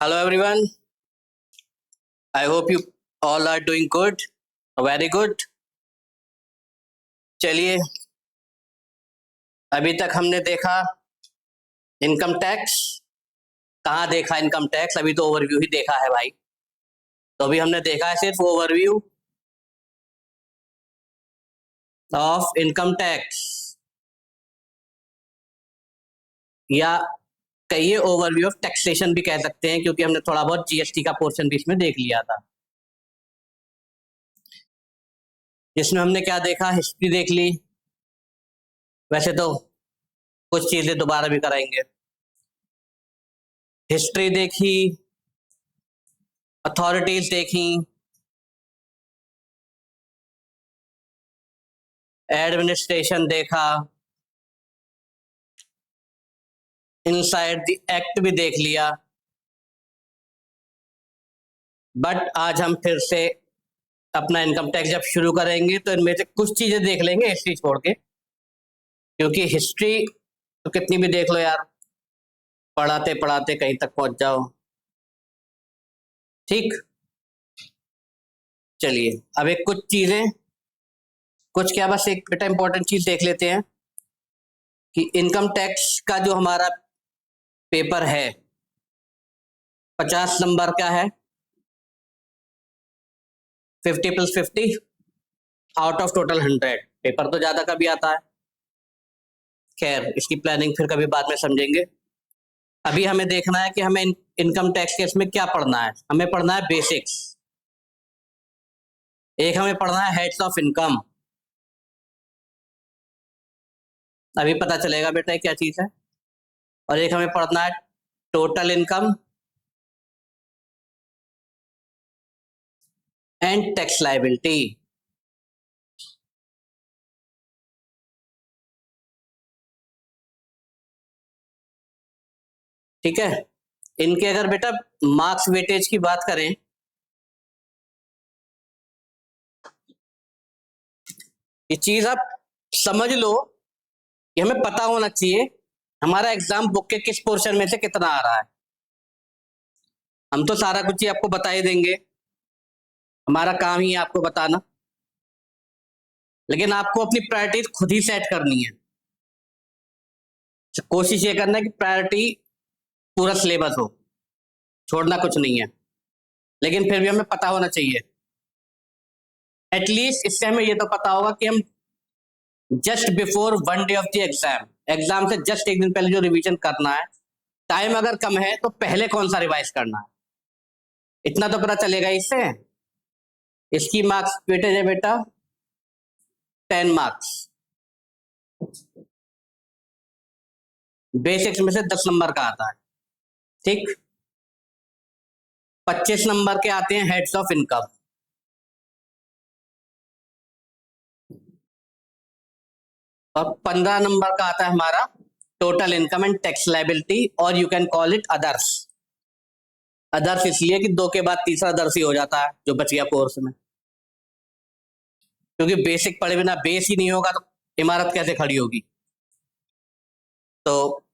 Hello everyone. I hope you all are doing good. Very good. चलिए, अभी तक हमने देखा इनकम टैक्स। कहाँ देखा इनकम टैक्स? अभी तो ओवरव्यू ही देखा है भाई। तो अभी हमने देखा है सिर्फ ओवरव्यू ऑफ इनकम टैक्स, या कहिए ओवरव्यू ऑफ टैक्सेशन भी कह सकते हैं, क्योंकि हमने थोड़ा बहुत जीएसटी का पोर्शन भी इसमें देख लिया था, जिसमें हमने क्या देखा, हिस्ट्री देख ली। वैसे तो कुछ चीजें दोबारा भी कराएंगे। हिस्ट्री देखी, अथॉरिटीज देखी, एडमिनिस्ट्रेशन देखा, इनसाइड द एक्ट भी देख लिया। बट आज हम फिर से अपना इनकम टैक्स जब शुरू करेंगे तो इनमें से कुछ चीजें देख लेंगे हिस्ट्री छोड़ के, क्योंकि हिस्ट्री तो कितनी भी देख लो यार, पढ़ाते पढ़ाते कहीं तक पहुंच जाओ। ठीक, चलिए अब एक कुछ चीजें, कुछ क्या, बस एक बेटा इंपॉर्टेंट चीज देख लेते हैं कि इनकम टैक्स का जो हमारा पेपर है 50 नंबर का है, 50 + 50 आउट ऑफ टोटल 100। पेपर तो ज्यादा का भी आता है, खैर इसकी प्लानिंग फिर कभी बाद में समझेंगे। अभी हमें देखना है कि हमें इनकम टैक्स केस में क्या पढ़ना है। हमें पढ़ना है बेसिक्स, एक हमें पढ़ना है हेड्स ऑफ इनकम। अभी पता चलेगा बेटा क्या चीज है। और एक हमें पढ़ना है total income and tax liability. ठीक है, इनके अगर बेटा मार्क्स वेटेज की बात करें, ये चीज आप समझ लो, ये हमें पता होना चाहिए हमारा एग्जाम बुक के किस पोर्शन में से कितना आ रहा है। हम तो सारा कुछ ही आपको बता ही देंगे, हमारा काम ही है आपको बताना, लेकिन आपको अपनी प्रायोरिटीज खुद ही सेट करनी है। तो कोशिश ये करना है कि प्रायोरिटी पूरा सिलेबस हो, छोड़ना कुछ नहीं है, लेकिन फिर भी हमें पता होना चाहिए। एटलीस्ट इससे हमें ये तो पता होगा कि हम just before 1 day of the exam, exam से जस्ट एक दिन पहले जो रिवीजन करना है, टाइम अगर कम है तो पहले कौन सा रिवाइज करना है, इतना तो पता चलेगा इससे। इसकी मार्क्स वेटेज है बेटा 10 मार्क्स, बेसिक्स में से 10 नंबर का आता है। ठीक, 25 नंबर के आते हैं हेड्स ऑफ इनकम, और 15 नंबर का आता है हमारा total income and tax liability, और you can call it others. Others इसलिए कि 2 के बाद तीसरा अदर्स ही हो जाता है जो बच गया कोर्स में, क्योंकि बेसिक पढ़े बिना बेस ही नहीं होगा तो इमारत कैसे खड़ी होगी। तो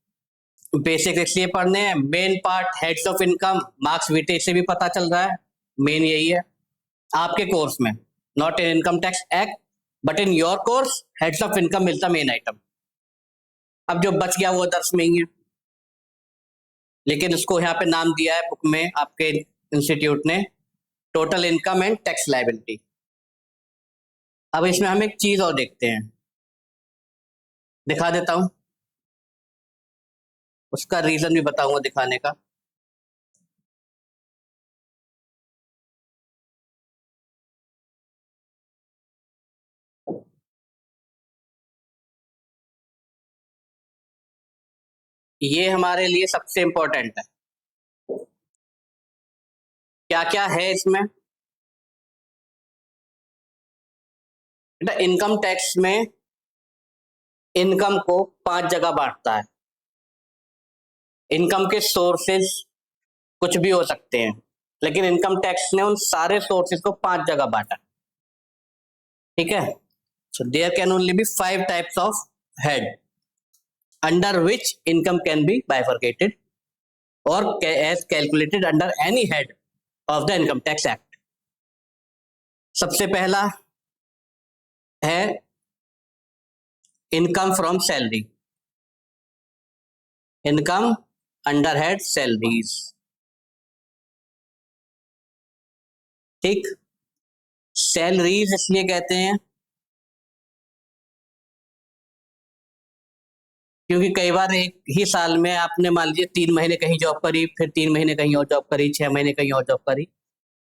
बेसिक इसलिए पढ़ने हैं। Main part heads of income, marks weightage से भी पता चल रहा है, मेन यही है आपके कोर्स में, not in income tax act but in your course heads of income मिलता मेन आइटम। अब जो बच गया वो अदर्स में ही है, लेकिन इसको यहाँ पे नाम दिया है बुक में आपके इंस्टीट्यूट ने total income and tax liability. अब इसमें हम एक चीज और देखते हैं, दिखा देता हूं, उसका रीजन भी बताऊंगा दिखाने का। ये हमारे लिए सबसे इंपॉर्टेंट है। क्या क्या है इसमें बेटा? इनकम टैक्स में इनकम को 5 जगह बांटता है। इनकम के सोर्सेस कुछ भी हो सकते हैं, लेकिन इनकम टैक्स ने उन सारे सोर्सेस को 5 जगह बांटा। ठीक है, so there can only be 5 types of head under which income can be bifurcated, और as calculated under any head of the income tax act. सबसे पहला है income from salary, income under head salaries. ठीक, salaries इसलिए कहते हैं क्योंकि कई बार एक ही साल में आपने मान लीजिए 3 महीने कहीं जॉब करी, फिर 3 महीने कहीं और जॉब करी, 6 महीने कहीं और जॉब करी,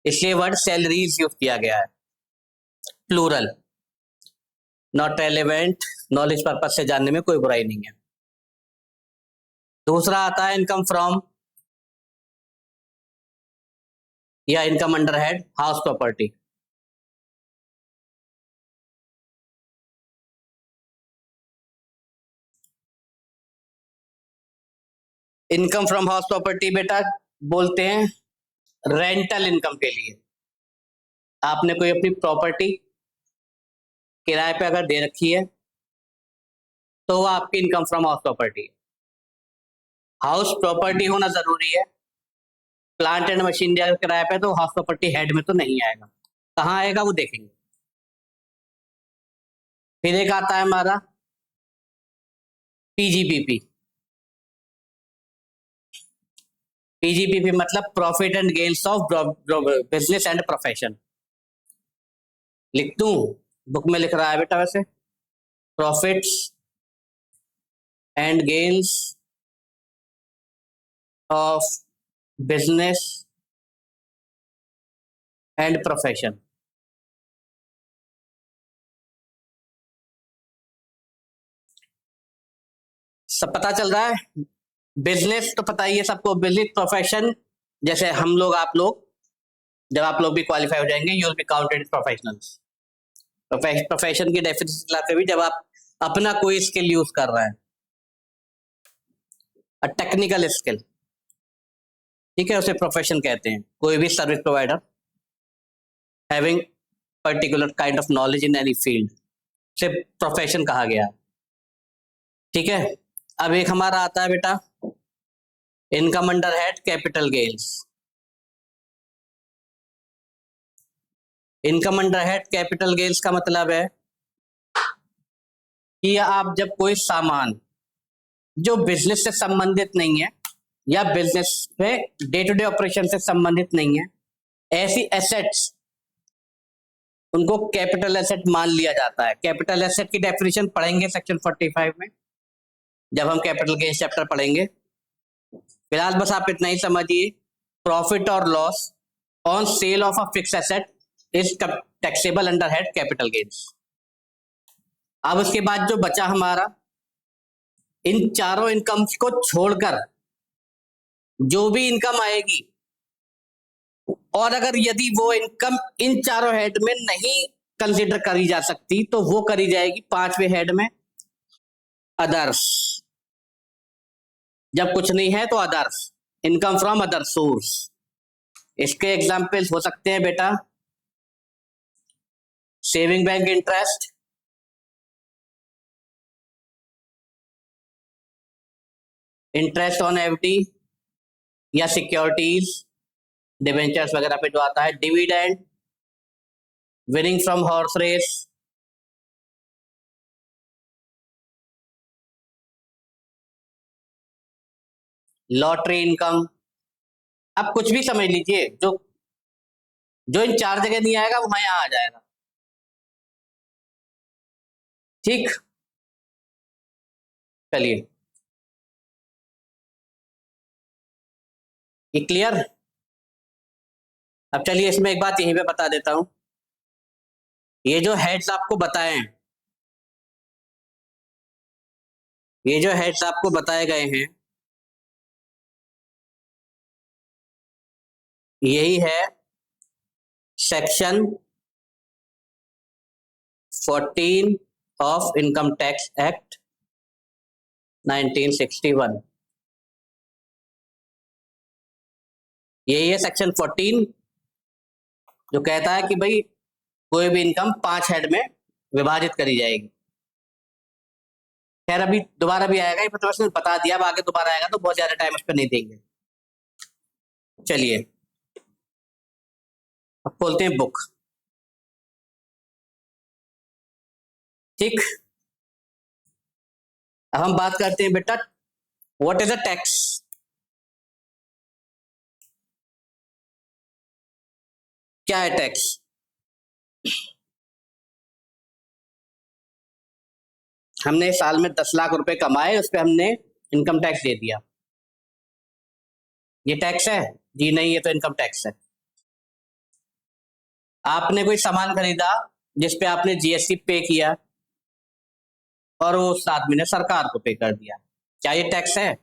इसलिए वर्ड सैलरीज यूज किया गया है, plural, not relevant, knowledge purpose से जानने में कोई बुराई नहीं है। दूसरा आता है इनकम फ्रॉम या income under head house property. Income from house property बेटा बोलते हैं रेंटल इनकम के लिए। आपने कोई अपनी प्रॉपर्टी किराए पे अगर दे रखी है तो वो आपकी इनकम फ्रॉम हाउस प्रॉपर्टी है। हाउस प्रॉपर्टी होना जरूरी है, प्लांट एंड मशीनरी अगर किराए पे तो हाउस प्रॉपर्टी हेड में तो नहीं आएगा, कहाँ आएगा वो देखेंगे। फिर एक आता है हमारा पीजीपीपी। पीजीपीपी मतलब profit and gains of business and profession. लिख दूं, बुक में लिख रहा है बेटा वैसे, profits and gains of business and profession. सब पता चल रहा है। बिजनेस तो पता ही है सबको, बिजनेस प्रोफेशन जैसे हम लोग आप लोग जब आप लोग भी क्वालिफाई हो जाएंगे you will be counted professionals. Profession की डेफिनेशन लाते भी जब आप अपना कोई स्किल यूज कर रहे हैं, टेक्निकल स्किल, ठीक है, उसे प्रोफेशन कहते हैं। कोई भी service provider having particular kind of knowledge in any field से प्रोफेशन कहा गया। ठीक है, अब एक हमारा आता है बेटा income under head capital gains. Income under head capital gains का मतलब है कि आप जब कोई सामान जो बिजनेस से संबंधित नहीं है या बिजनेस में डे टू डे ऑपरेशन से संबंधित नहीं है, ऐसी एसेट्स उनको कैपिटल एसेट मान लिया जाता है। कैपिटल एसेट की डेफिनेशन पढ़ेंगे सेक्शन 45 में जब हम कैपिटल गेन्स चैप्टर पढ़ेंगे। फिलहाल बस आप इतना ही समझिए, प्रॉफिट और loss on sale of a fix asset is taxable under head capital gains. अब उसके बाद जो बचा हमारा, इन चारों इनकम्स को छोड़कर जो भी इनकम आएगी, और अगर यदि वो इनकम इन चारों हेड में नहीं कंसीडर करी जा सकती तो वो करी जाएगी 5वें हेड में, अदर्स। जब कुछ नहीं है तो others, income from other source. इसके एग्जाम्पल्स हो सकते हैं बेटा saving bank interest, interest on FD या सिक्योरिटीज, डिवेंचर्स वगैरह पे जो आता है, dividend, winning from horse race, lottery income. आप कुछ भी समझ लीजिए जो जो इन चार जगह नहीं आएगा वो यहाँ आ जाएगा। ठीक, चलिए ये क्लियर। अब चलिए इसमें एक बात यहीं पे बता देता हूं, ये जो हेड्स आपको बताए हैं, ये जो हेड्स आपको बताए गए हैं, यही है section 14 of income tax act 1961। यही है सेक्शन 14 जो कहता है कि भाई कोई भी इनकम 5 हेड में विभाजित करी जाएगी। खैर अभी दोबारा भी आएगा, ये मतलब बता दिया, अब आगे दोबारा आएगा तो बहुत ज्यादा टाइम उस पर नहीं देंगे। चलिए अब खोलते हैं बुक। ठीक, अब हम बात करते हैं बेटा व्हाट इज अ टैक्स। क्या है टैक्स? हमने साल में 10 लाख रुपए कमाए, उस पर हमने इनकम टैक्स दे दिया, ये टैक्स है? जी नहीं, ये तो इनकम टैक्स है। आपने कोई सामान खरीदा जिसपे आपने जीएसटी पे किया और वो उस आदमी ने सरकार को पे कर दिया, क्या ये टैक्स है?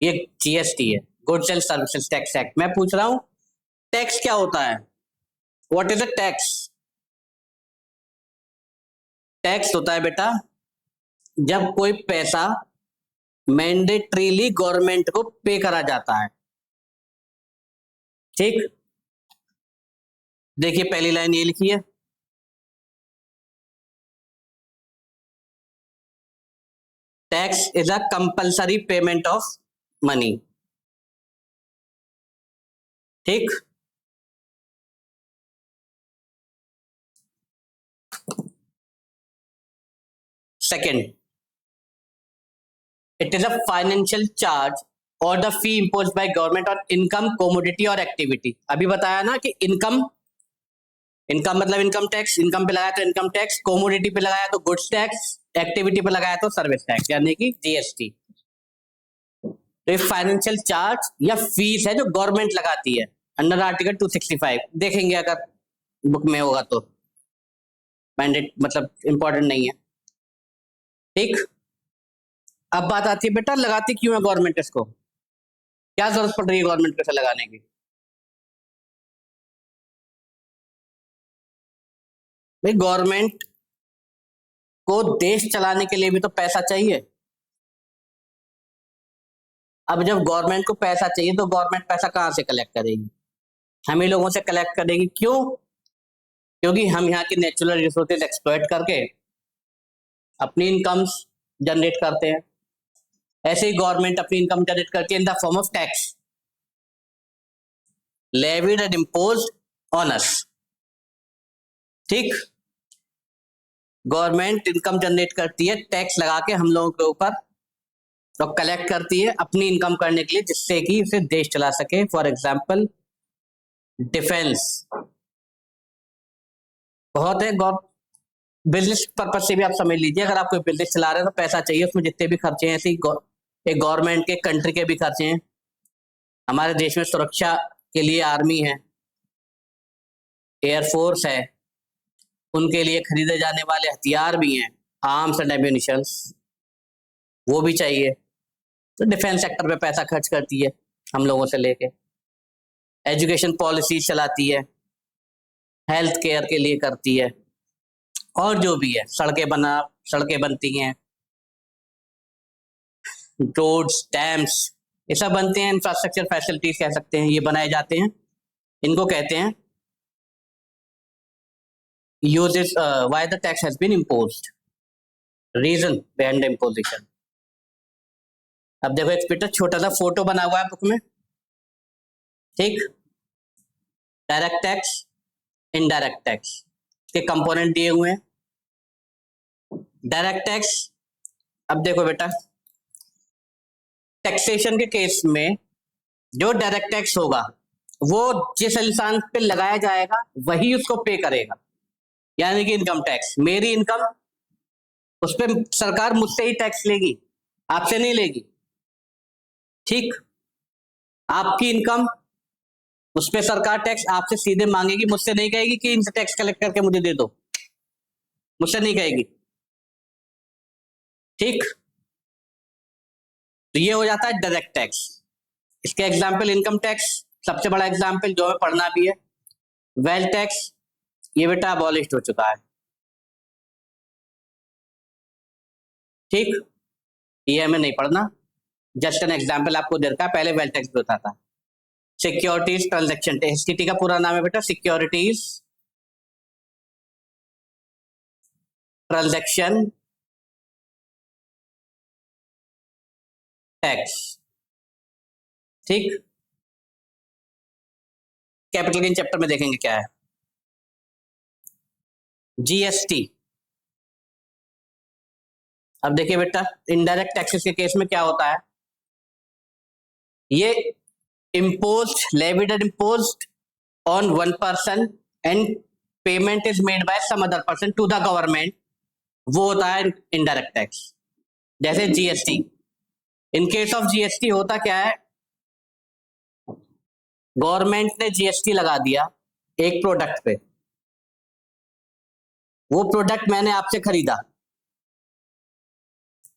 ये जीएसटी है, goods and services tax act. मैं पूछ रहा हूं टैक्स क्या होता है? What is a tax? Tax होता है बेटा जब कोई पैसा मैंडेटरीली गवर्नमेंट को पे करा जाता है। ठीक, देखिए पहली लाइन ये लिखी है, tax is a compulsory payment of money. ठीक, second, it is a financial charge और the fee imposed by government on income, commodity और एक्टिविटी। अभी बताया ना कि इनकम, इनकम मतलब इनकम टैक्स, इनकम पे लगाया तो इनकम टैक्स, कमोडिटी पे लगाया तो गुड्स टैक्स, एक्टिविटी पे लगाया तो सर्विस टैक्स यानी कि जीएसटी। तो ये फाइनेंशियल चार्ज या फीस है जो गवर्नमेंट लगाती है अंडर आर्टिकल 265। देखेंगे अगर बुक में होगा तो, मैंडेट मतलब इंपॉर्टेंट नहीं है। ठीक, अब बात आती है बेटा लगाती क्यों है गवर्नमेंट इसको, क्या जरूरत पड़ रही है गवर्नमेंट को इसे लगाने की? भाई गवर्नमेंट को देश चलाने के लिए भी तो पैसा चाहिए। अब जब गवर्नमेंट को पैसा चाहिए तो गवर्नमेंट पैसा कहाँ से कलेक्ट करेगी? हम ही लोगों से कलेक्ट करेगी। क्यों? क्योंकि हम यहाँ की नेचुरल रिसोर्सेज एक्सप्लॉइट करके अपनी इनकम्स जनरेट करते हैं। ऐसे ही गवर्नमेंट अपनी इनकम जनरेट करके in the form of tax levied and imposed on us. ठीक, गवर्नमेंट इनकम जनरेट करती है टैक्स लगा के हम लोगों के ऊपर, तो कलेक्ट करती है अपनी इनकम करने के लिए जिससे कि उसे देश चला सके। फॉर एग्जाम्पल डिफेंस बहुत है, बिजनेस पर्पज से भी आप समझ लीजिए, अगर आप कोई बिजनेस चला रहे हैं तो पैसा चाहिए, उसमें जितने भी खर्चे हैं, ऐसे ही एक गवर्नमेंट के कंट्री के भी खर्चे हैं। हमारे देश में सुरक्षा के लिए आर्मी है, एयरफोर्स है, उनके लिए खरीदे जाने वाले हथियार भी हैं, आर्म्स एंड एम्यूनिशंस, वो भी चाहिए। तो डिफेंस सेक्टर पे पैसा खर्च करती है हम लोगों से लेके, एजुकेशन पॉलिसी चलाती है, हेल्थ केयर के लिए करती है, और जो भी है सड़कें बनती हैं, रोड्स, डैम्स, ये सब बनते हैं, इंफ्रास्ट्रक्चर फैसिलिटीज कह सकते हैं, ये बनाए जाते हैं। इनको कहते हैं uses why the tax has been imposed, reason behind the imposition. अब देखो एक बेटा छोटा सा फोटो बना हुआ है बुक में। ठीक, डायरेक्ट टैक्स, इनडायरेक्ट टैक्स के कंपोनेंट दिए हुए हैं। डायरेक्ट टैक्स, अब देखो बेटा टैक्सेशन के केस में जो डायरेक्ट टैक्स होगा वो जिस इंसान पे लगाया जाएगा वही उसको पे करेगा, यानी कि इनकम टैक्स, मेरी इनकम उस पर सरकार मुझसे ही टैक्स लेगी, आपसे नहीं लेगी। ठीक, आपकी इनकम उस पर सरकार टैक्स आपसे सीधे मांगेगी, मुझसे नहीं कहेगी कि इनसे टैक्स कलेक्ट करके मुझे दे दो, मुझसे नहीं कहेगी। ठीक, तो ये हो जाता है डायरेक्ट टैक्स। इसके एग्जाम्पल इनकम टैक्स सबसे बड़ा एग्जाम्पल जो हमें पढ़ना भी है, वेल्थ टैक्स ये बेटा अबॉलिश्ड हो चुका है। ठीक, ये हमें नहीं पढ़ना, जस्ट एन एग्जाम्पल आपको दे रखा है, पहले वेल्थ टैक्स भी होता था। सिक्योरिटीज ट्रांजेक्शन टैक्स, एसटीटी का पूरा नाम है बेटा सिक्योरिटीज ट्रांजेक्शन टैक्स। ठीक, कैपिटल गेन चैप्टर में देखेंगे क्या है। जीएसटी। अब देखिए बेटा, इनडायरेक्ट टैक्सेस के केस में क्या होता है, ये imposed, levied and imposed on one person and payment is made by some other person to the government, वो होता है इनडायरेक्ट टैक्स। जैसे GST, in case of GST होता क्या है, गवर्नमेंट ने जीएसटी लगा दिया एक प्रोडक्ट पे, वो प्रोडक्ट मैंने आपसे खरीदा,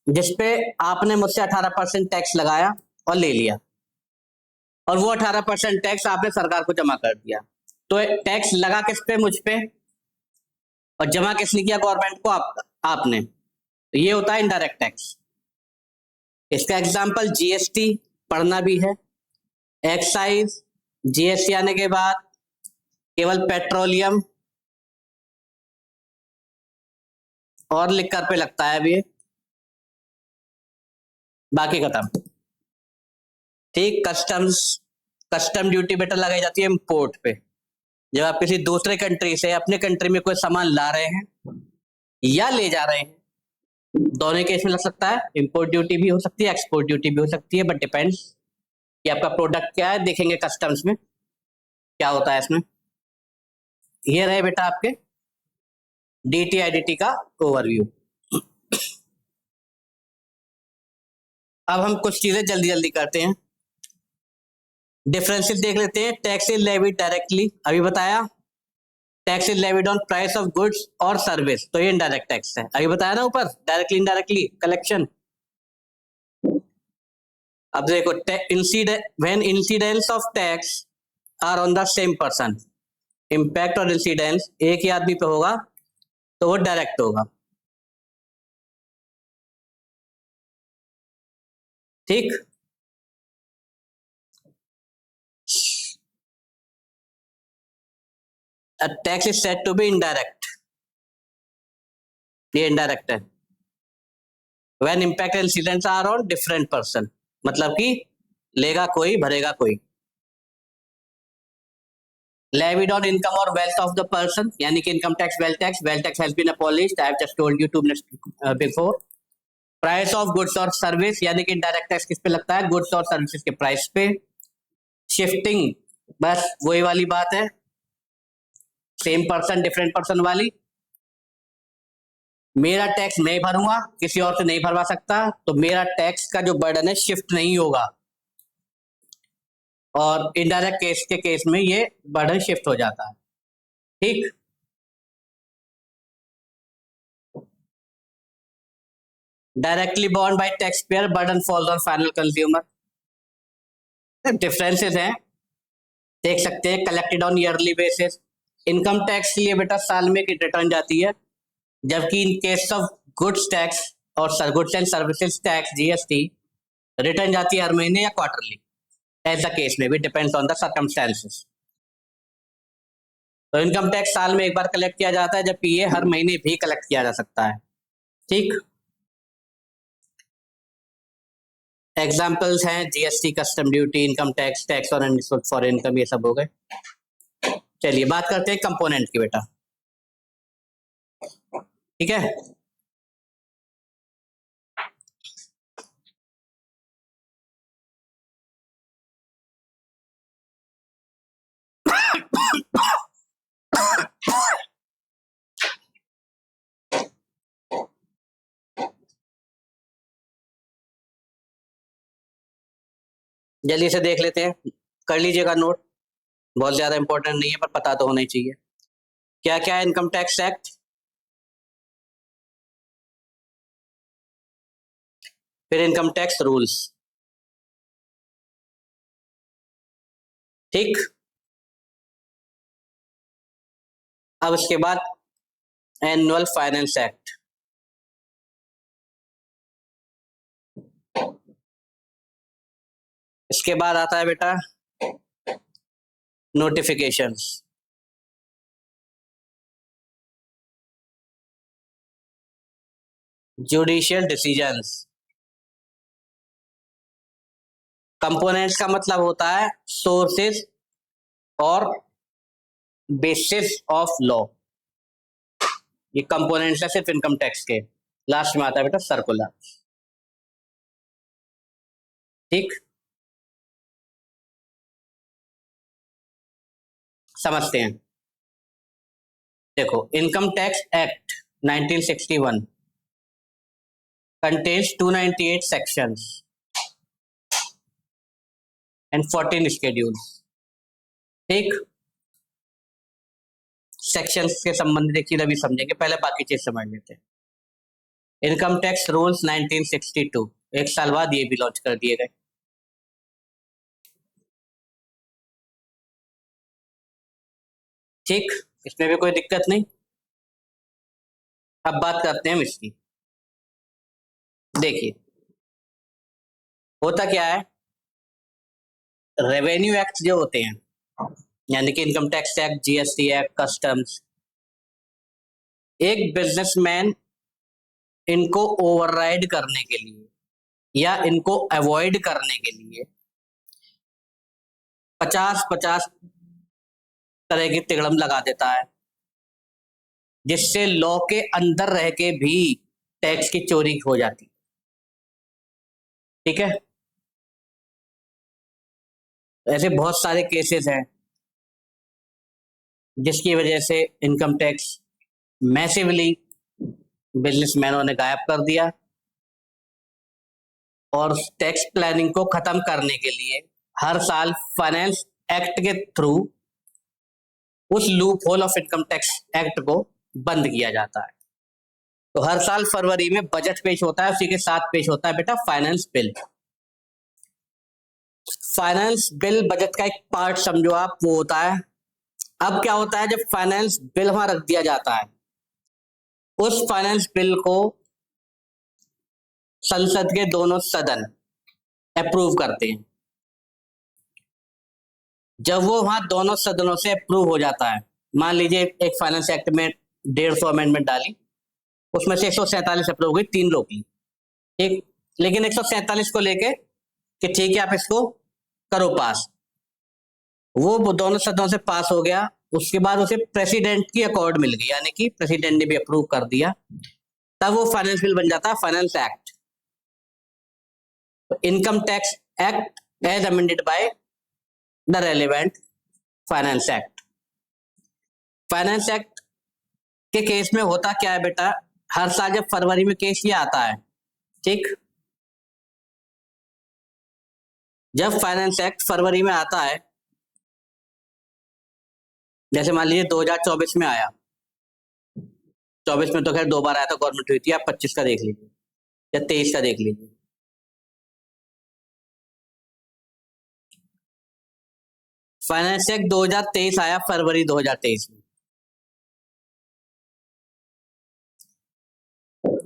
जिसपे आपने मुझसे 18% टैक्स लगाया और ले लिया, और वो 18% टैक्स आपने सरकार को जमा कर दिया। तो टैक्स लगा किस पे, मुझ पे, और जमा किसने किया, गवर्नमेंट को, आपने। तो ये होता है इनडायरेक्ट टैक्स। इसका एग्जांपल जीएसटी पढ़ना भी है, एक्साइज, जीएसटी आने के बाद केवल पेट्रोलियम और लिकर पे लगता है अभी, बाकी खत्म। ठीक, कस्टम्स, कस्टम ड्यूटी बेटा लगाई जाती है इंपोर्ट पे। जब आप किसी दूसरे कंट्री से अपने कंट्री में कोई सामान ला रहे हैं या ले जा रहे हैं, दोनों केस में लग सकता है। इंपोर्ट ड्यूटी भी हो सकती है, एक्सपोर्ट ड्यूटी भी हो सकती है, बट डिपेंड्स कि आपका प्रोडक्ट क्या है। देखेंगे कस्टम्स में क्या होता है इसमें। ये रहे बेटा आपके डीटी आईडीटी का ओवरव्यू। अब हम कुछ चीजें जल्दी जल्दी करते हैं। डिफरेंसेस देख लेते हैं। टैक्स इज लेविड डायरेक्टली, अभी बताया। Tax is levied on price of goods और सर्विस, तो ये इनडायरेक्ट टैक्स है, अभी बताया ना ऊपर, डायरेक्टली इनडायरेक्टली कलेक्शन। अब देखो, when incidence of tax are on the same person, impact और इंसिडेंस एक ही आदमी पे होगा तो वो डायरेक्ट होगा। ठीक, tax is said to be indirect, ये इनडायरेक्ट है। When impact and incidence are on different person, मतलब कि लेगा कोई भरेगा कोई। लेविड ऑन इनकम और वेल्थ ऑफ द पर्सन, यानी कि income tax, wealth tax has been abolished, I have just told you 2 minutes before. Price of goods और सर्विस, यानी कि डायरेक्ट टैक्स किस पे लगता है, गुड्स और सर्विसेज के प्राइस पे। शिफ्टिंग, बस वही वाली बात है, सेम पर्सन डिफरेंट पर्सन वाली। मेरा टैक्स मैं भरूंगा, किसी और से नहीं भरवा सकता, तो मेरा टैक्स का जो बर्डन है शिफ्ट नहीं होगा, और इनडायरेक्ट केस के केस में ये बर्डन शिफ्ट हो जाता है। ठीक, directly born bye tax payer, burden falls on final consumer. Differences हैं, देख सकते हैं। Collected on yearly basis, income tax के लिए बेटा साल में एक रिटर्न जाती है, जबकि in case of goods tax और goods and services tax GST return जाती है हर महीने या क्वार्टरली, एज द केस में भी, डिपेंड्स ऑन द सर्कमस्टेंसेस। तो इनकम टैक्स साल में एक बार कलेक्ट किया जाता है, जबकि ये हर महीने भी कलेक्ट किया जा सकता है। ठीक, एग्जाम्पल्स हैं GST, custom duty, income tax, tax on for income, ये सब हो गए। चलिए बात करते हैं कंपोनेंट की बेटा। ठीक है, जल्दी से देख लेते हैं, कर लीजिएगा नोट, बहुत ज्यादा इंपॉर्टेंट नहीं है पर पता तो होना ही चाहिए। क्या क्या है इनकम टैक्स एक्ट, फिर इनकम टैक्स रूल्स। ठीक, अब इसके बाद एनुअल फाइनेंस एक्ट, इसके बाद आता है बेटा नोटिफिकेशंस, जुडिशियल डिसीजंस। कंपोनेंट्स का मतलब होता है सोर्सेज और बेसिस ऑफ लॉ, ये कंपोनेंट्स है सिर्फ इनकम टैक्स के। लास्ट में आता है बेटा सर्कुलर। ठीक, समझते हैं। देखो, income tax act 1961 contains 298 sections and 14 schedules। ठीक, सेक्शंस के संबंधित एक चीज अभी समझेंगे, पहले बाकी चीज समझ लेते हैं। इनकम टैक्स रूल्स 1962, एक साल बाद ये भी लॉन्च कर दिए गए। ठीक, इसमें भी कोई दिक्कत नहीं। अब बात करते हैं इसकी। देखिए, होता क्या है, रेवेन्यू एक्ट जो होते हैं, यानी कि income tax act, GST act, customs, एक बिजनेसमैन इनको ओवरराइड करने के लिए या इनको अवॉइड करने के लिए 50-50 तरह की तिगड़म लगा देता है, जिससे लॉ के अंदर रह के भी टैक्स की चोरी हो जाती। ठीक है, ऐसे बहुत सारे केसेस हैं जिसकी वजह से इनकम टैक्स मैसिवली बिजनेसमैनों ने गायब कर दिया, और टैक्स प्लानिंग को खत्म करने के लिए हर साल फाइनेंस एक्ट के थ्रू उस loop hole of income tax act को बंद किया जाता है। तो हर साल फरवरी में बजट पेश होता है, उसी के साथ पेश होता है बेटा finance bill. Finance bill budget का एक पार्ट समझो आप, वो होता है। अब क्या होता है, जब फाइनेंस बिल वहां रख दिया जाता है, उस फाइनेंस बिल को संसद के दोनों सदन अप्रूव करते हैं। जब वो वहां दोनों सदनों से अप्रूव हो जाता है, मान लीजिए एक फाइनेंस एक्ट में 150 अमेंडमेंट डाली, उसमें से 147 अप्रूव हुई, 3 रोक ली। ठीक, लेकिन 147 को लेके कि ठीक है आप इसको करो पास, वो दोनों सदनों से पास हो गया। उसके बाद उसे प्रेसिडेंट की अकॉर्ड मिल गई, यानी कि प्रेसिडेंट ने भी अप्रूव कर दिया, तब वो फाइनेंस बिल बन जाता है finance act. Income tax act as amended by the relevant finance act. Finance act के केस में होता क्या है बेटा, हर साल जब फरवरी में केस ये आता है, ठीक, जब फाइनेंस एक्ट फरवरी में आता है, जैसे मान लीजिए 2024 में आया, 24 में तो खैर 2 बार आया था, गवर्नमेंट हुई थी, आप 25 का देख लीजिए या 23 का देख लीजिए। फाइनेंस एक्ट 2023 आया फरवरी 2023 में।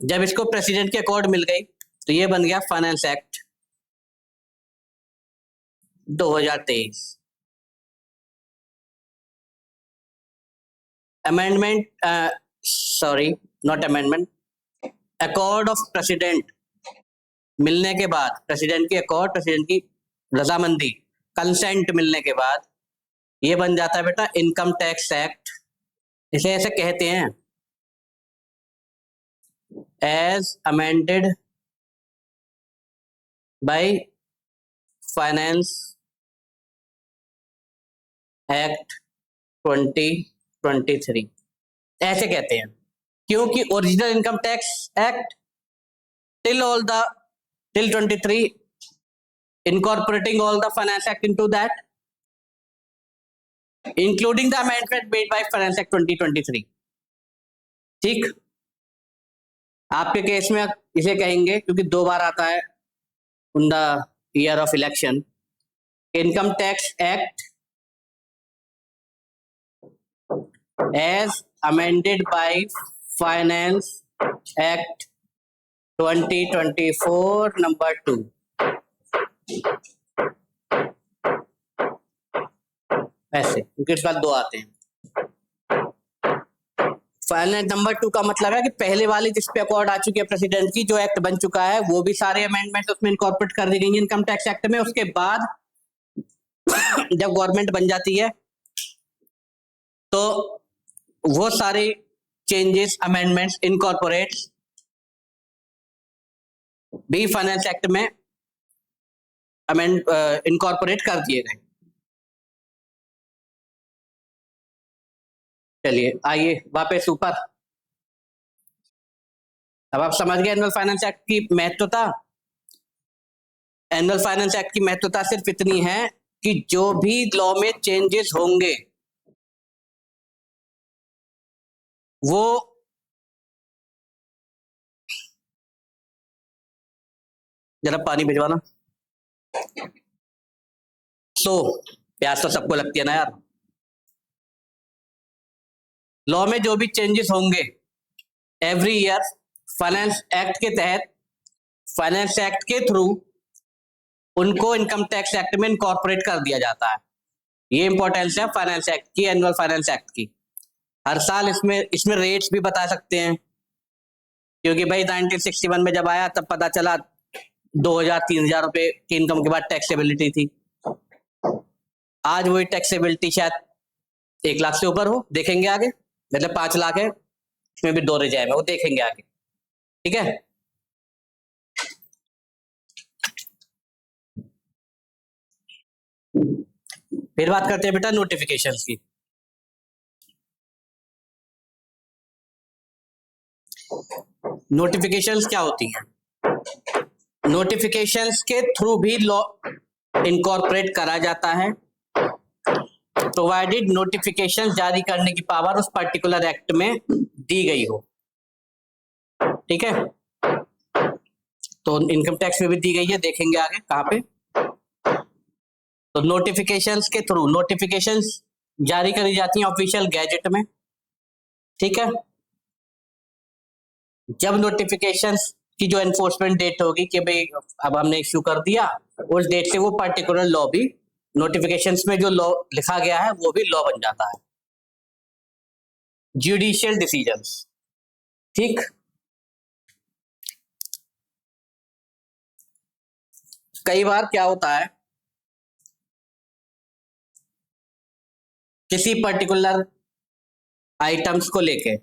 जब इसको प्रेसिडेंट के अकॉर्ड मिल गई तो ये बन गया finance act 2023। Amendment, sorry not amendment, accord of president मिलने के बाद, प्रेसिडेंट की अकॉर्ड, प्रेसिडेंट की रजामंदी, कंसेंट मिलने के बाद ये बन जाता है बेटा इनकम टैक्स एक्ट। इसे ऐसे कहते हैं as amended by finance act 2023, ऐसे कहते हैं, क्योंकि original income tax act till 23 incorporating all the finance act into that, including the amendment made by finance act 2023। ठीक, आपके केस में इसे कहेंगे क्योंकि 2 बार आता है in the year of election, income tax act as amended by finance act 2024 number 2। ऐसे, क्योंकि इस बार 2 आते हैं। फाइनल नंबर 2 का मतलब है कि पहले वाली जिस पे अकॉर्ड आ चुकी है प्रेसिडेंट की, जो एक्ट बन चुका है, वो भी सारे अमेंडमेंट उसमें इनकॉर्पोरेट कर दी गई इनकम टैक्स एक्ट में। उसके बाद जब गवर्नमेंट बन जाती है तो वो सारे चेंजेस, अमेंडमेंट्स, इनकॉर्पोरेट भी फाइनेंस एक्ट में इनकॉर्पोरेट कर दिए गए। चलिए आइए वापस ऊपर। अब आप समझ गए एनुअल फाइनेंस एक्ट की महत्वता। एनुअल फाइनेंस एक्ट की महत्वता सिर्फ इतनी है कि जो भी लॉ में चेंजेस होंगे वो जरा पानी भिजवाना। प्यास तो सबको लगती है ना यार। लॉ में जो भी चेंजेस होंगे एवरी ईयर फाइनेंस एक्ट के तहत, फाइनेंस एक्ट के थ्रू उनको इनकम टैक्स एक्ट में इनकॉर्पोरेट कर दिया जाता है। ये इंपॉर्टेंस है फाइनेंस एक्ट की, एनुअल फाइनेंस एक्ट की। हर साल इसमें रेट्स भी बता सकते हैं, क्योंकि भाई 1961 में जब आया तब पता चला 2000-3000 रुपए की इनकम के बाद टैक्सेबिलिटी थी। आज वही टैक्सेबिलिटी शायद 1 लाख से ऊपर हो, देखेंगे आगे। मतलब 5 लाख है, इसमें भी 2 रिजर्व है, वो देखेंगे आगे। ठीक है, फिर बात करते हैं बेटा नोटिफिकेशंस की। नोटिफिकेशंस क्या होती हैं? नोटिफिकेशंस के थ्रू भी लॉ इनकॉर्पोरेट करा जाता है, प्रोवाइडेड नोटिफिकेशन जारी करने की पावर उस पर्टिकुलर एक्ट में दी गई हो। ठीक है, तो इनकम टैक्स में भी दी गई है, देखेंगे आगे कहां पे। तो नोटिफिकेशंस के थ्रू नोटिफिकेशंस जारी करी जाती हैं ऑफिशियल गैजेट में। ठीक है, जब नोटिफिकेशंस की जो एनफोर्समेंट डेट होगी कि भाई अब हमने इश्यू कर दिया, उस डेट से वो पर्टिकुलर लॉ भी, नोटिफिकेशंस में जो लॉ लिखा गया है वो भी लॉ बन जाता है। जुडिशियल डिसीजंस, ठीक। कई बार क्या होता है, किसी पर्टिकुलर आइटम्स को लेके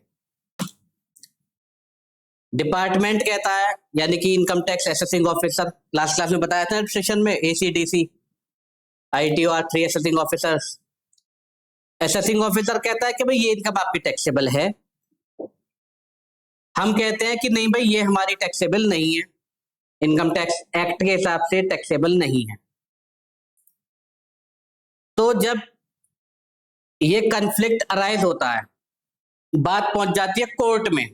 डिपार्टमेंट कहता है, यानी कि income tax assessing officer, last class में बताया था सेशन में, AC DC, ITOR 3 assessing officer. Assessing officer कहता है कि भाई ये इनकम आपकी टैक्सेबल है। हम कहते हैं कि नहीं भाई ये हमारी टैक्सेबल नहीं है, इनकम टैक्स एक्ट के हिसाब से टैक्सेबल नहीं है। तो जब ये कन्फ्लिक्ट अराइज होता है, बात पहुंच जाती है कोर्ट में,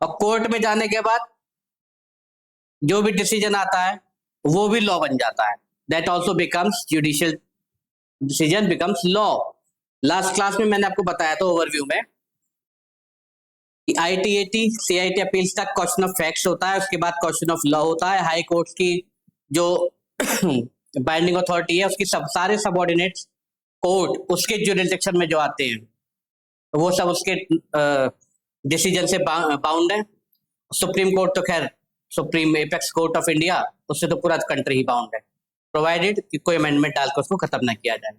और कोर्ट में जाने के बाद जो भी डिसीजन आता है वो भी लॉ बन जाता है। That also becomes judicial decision becomes law. Last class में मैंने आपको बताया था ओवरव्यू में कि ITAT CIT अपील्स तक क्वेश्चन ऑफ फैक्ट्स होता है, उसके बाद क्वेश्चन ऑफ लॉ होता है। हाई कोर्ट की जो बाइंडिंग अथॉरिटी है उसकी सारे सबऑर्डिनेट कोर्ट उसके जुरिसडिक्शन में जो आते हैं वो सब उसके डिसीजन से बाउंड है। सुप्रीम कोर्ट तो खैर supreme apex court of India, उससे तो पूरा कंट्री ही बाउंड है, प्रोवाइडेड कि कोई अमेंडमेंट डालकर उसको खत्म ना किया जाए।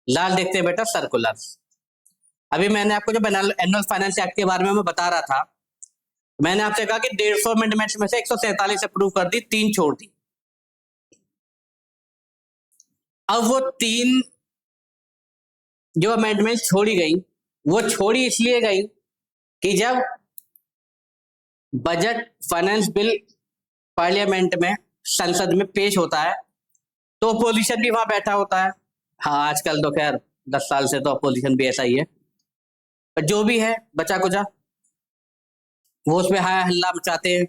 लाल देखते हैं बेटा सर्कुलर्स। अभी मैंने आपको जब एनुअल फाइनेंस एक्ट के बारे में मैं बता रहा था, मैंने आपसे कहा कि 150 अमेंडमेंट्स में से 147 अप्रूव कर दी, 3 छोड़ दी। अब वो 3 जो अमेंडमेंट्स छोड़ी गई वो छोड़ी इसलिए गई कि जब बजट फाइनेंस बिल पार्लियामेंट में, संसद में पेश होता है तो अपोजिशन भी वहां बैठा होता है। हाँ, आजकल तो खैर 10 साल से तो अपोजिशन भी ऐसा ही है, पर जो भी है बचा कुचा वो उसमें हाय हल्ला मचाते हैं।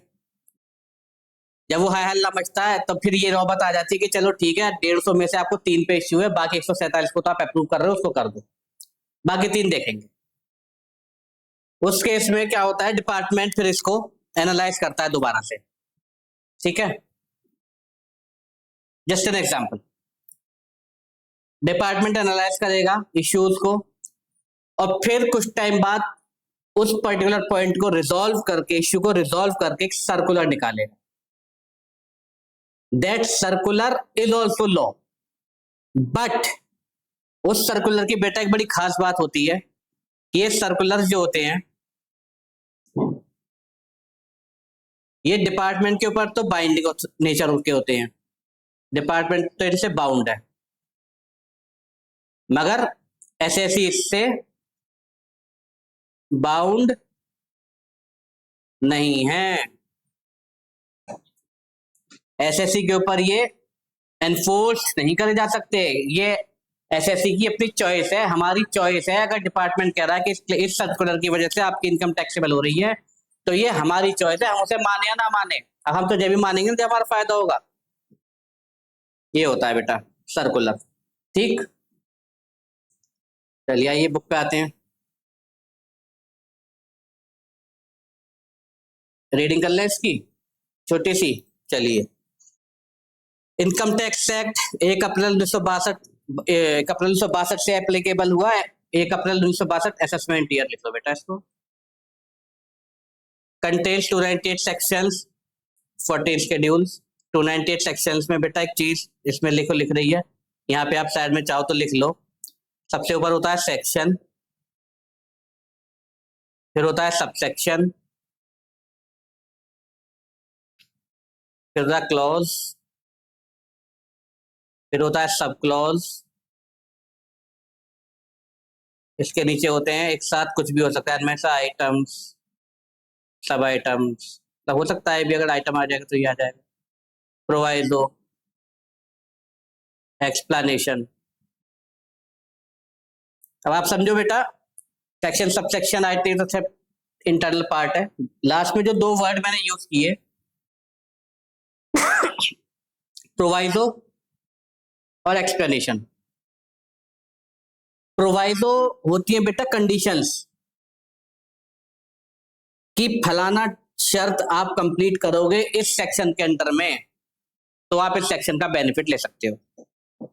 जब वो हाय हल्ला मचता है तो फिर ये नौबत आ जाती है कि चलो ठीक है 150 में से आपको 3 पे इश्यू है, बाकी 147 को तो आप अप्रूव कर रहे हो, उसको कर दो, बाकी 3 देखेंगे। उस केस में क्या होता है, डिपार्टमेंट फिर इसको एनालाइज करता है दोबारा से। ठीक है, just an example, department analyse करेगा इश्यूज को और फिर कुछ टाइम बाद उस पर्टिकुलर पॉइंट को रिजॉल्व करके, इश्यू को रिजॉल्व करके एक सर्कुलर निकालेगा। That circular is also law, but उस सर्कुलर की बेटा एक बड़ी खास बात होती है ये सर्कुलर जो होते हैं ये डिपार्टमेंट के ऊपर तो बाइंडिंग नेचर के होते हैं, डिपार्टमेंट तो इनसे बाउंड है, मगर एसएससी इससे बाउंड नहीं है। एसएससी के ऊपर ये एनफोर्स नहीं करे जा सकते, ये एसएससी की अपनी चॉइस है, हमारी चॉइस है। अगर डिपार्टमेंट कह रहा है कि इस सर्कुलर की वजह से आपकी इनकम टैक्सेबल हो रही है, तो ये हमारी चॉइस है, हम उसे माने या ना माने। अब हम तो जब भी मानेंगे जब हमारा फायदा होगा। ये होता है बेटा सर्कुलर। ठीक, चलिए आइए बुक पे आते हैं, रीडिंग कर लें इसकी छोटी सी। चलिए, इनकम टैक्स एक्ट 1 अप्रैल 1962 1 अप्रैल 1962 से एप्लीकेबल हुआ है। 1 अप्रैल 1962 असेसमेंट ईयर लिख लो बेटा इसको। Contains 298 sections 14 schedules. 298 सेक्शंस में बेटा एक चीज इसमें लिख रही है, यहाँ पे आप साइड में चाहो तो लिख लो। सबसे ऊपर होता है सेक्शन, फिर होता है सबसेक्शन, फिर होता है क्लॉज, फिर होता है सब क्लॉज, इसके नीचे होते हैं एक साथ कुछ भी हो सकता है इनमें से आइटम्स, सब आइटम्स, तो हो सकता है भी अगर आइटम आ जाएगा तो ये आ जाएगा। प्रोवाइडो, एक्सप्लेनेशन। अब आप समझो बेटा, सेक्शन सबसेक्शन आइटम तो इंटरनल पार्ट है। लास्ट में जो 2 वर्ड मैंने यूज किए, प्रोवाइडो और एक्सप्लेनेशन। प्रोवाइडो होती है बेटा कंडीशंस कि फलाना शर्त आप कंप्लीट करोगे इस सेक्शन के अंडर में, तो आप इस सेक्शन का बेनिफिट ले सकते हो,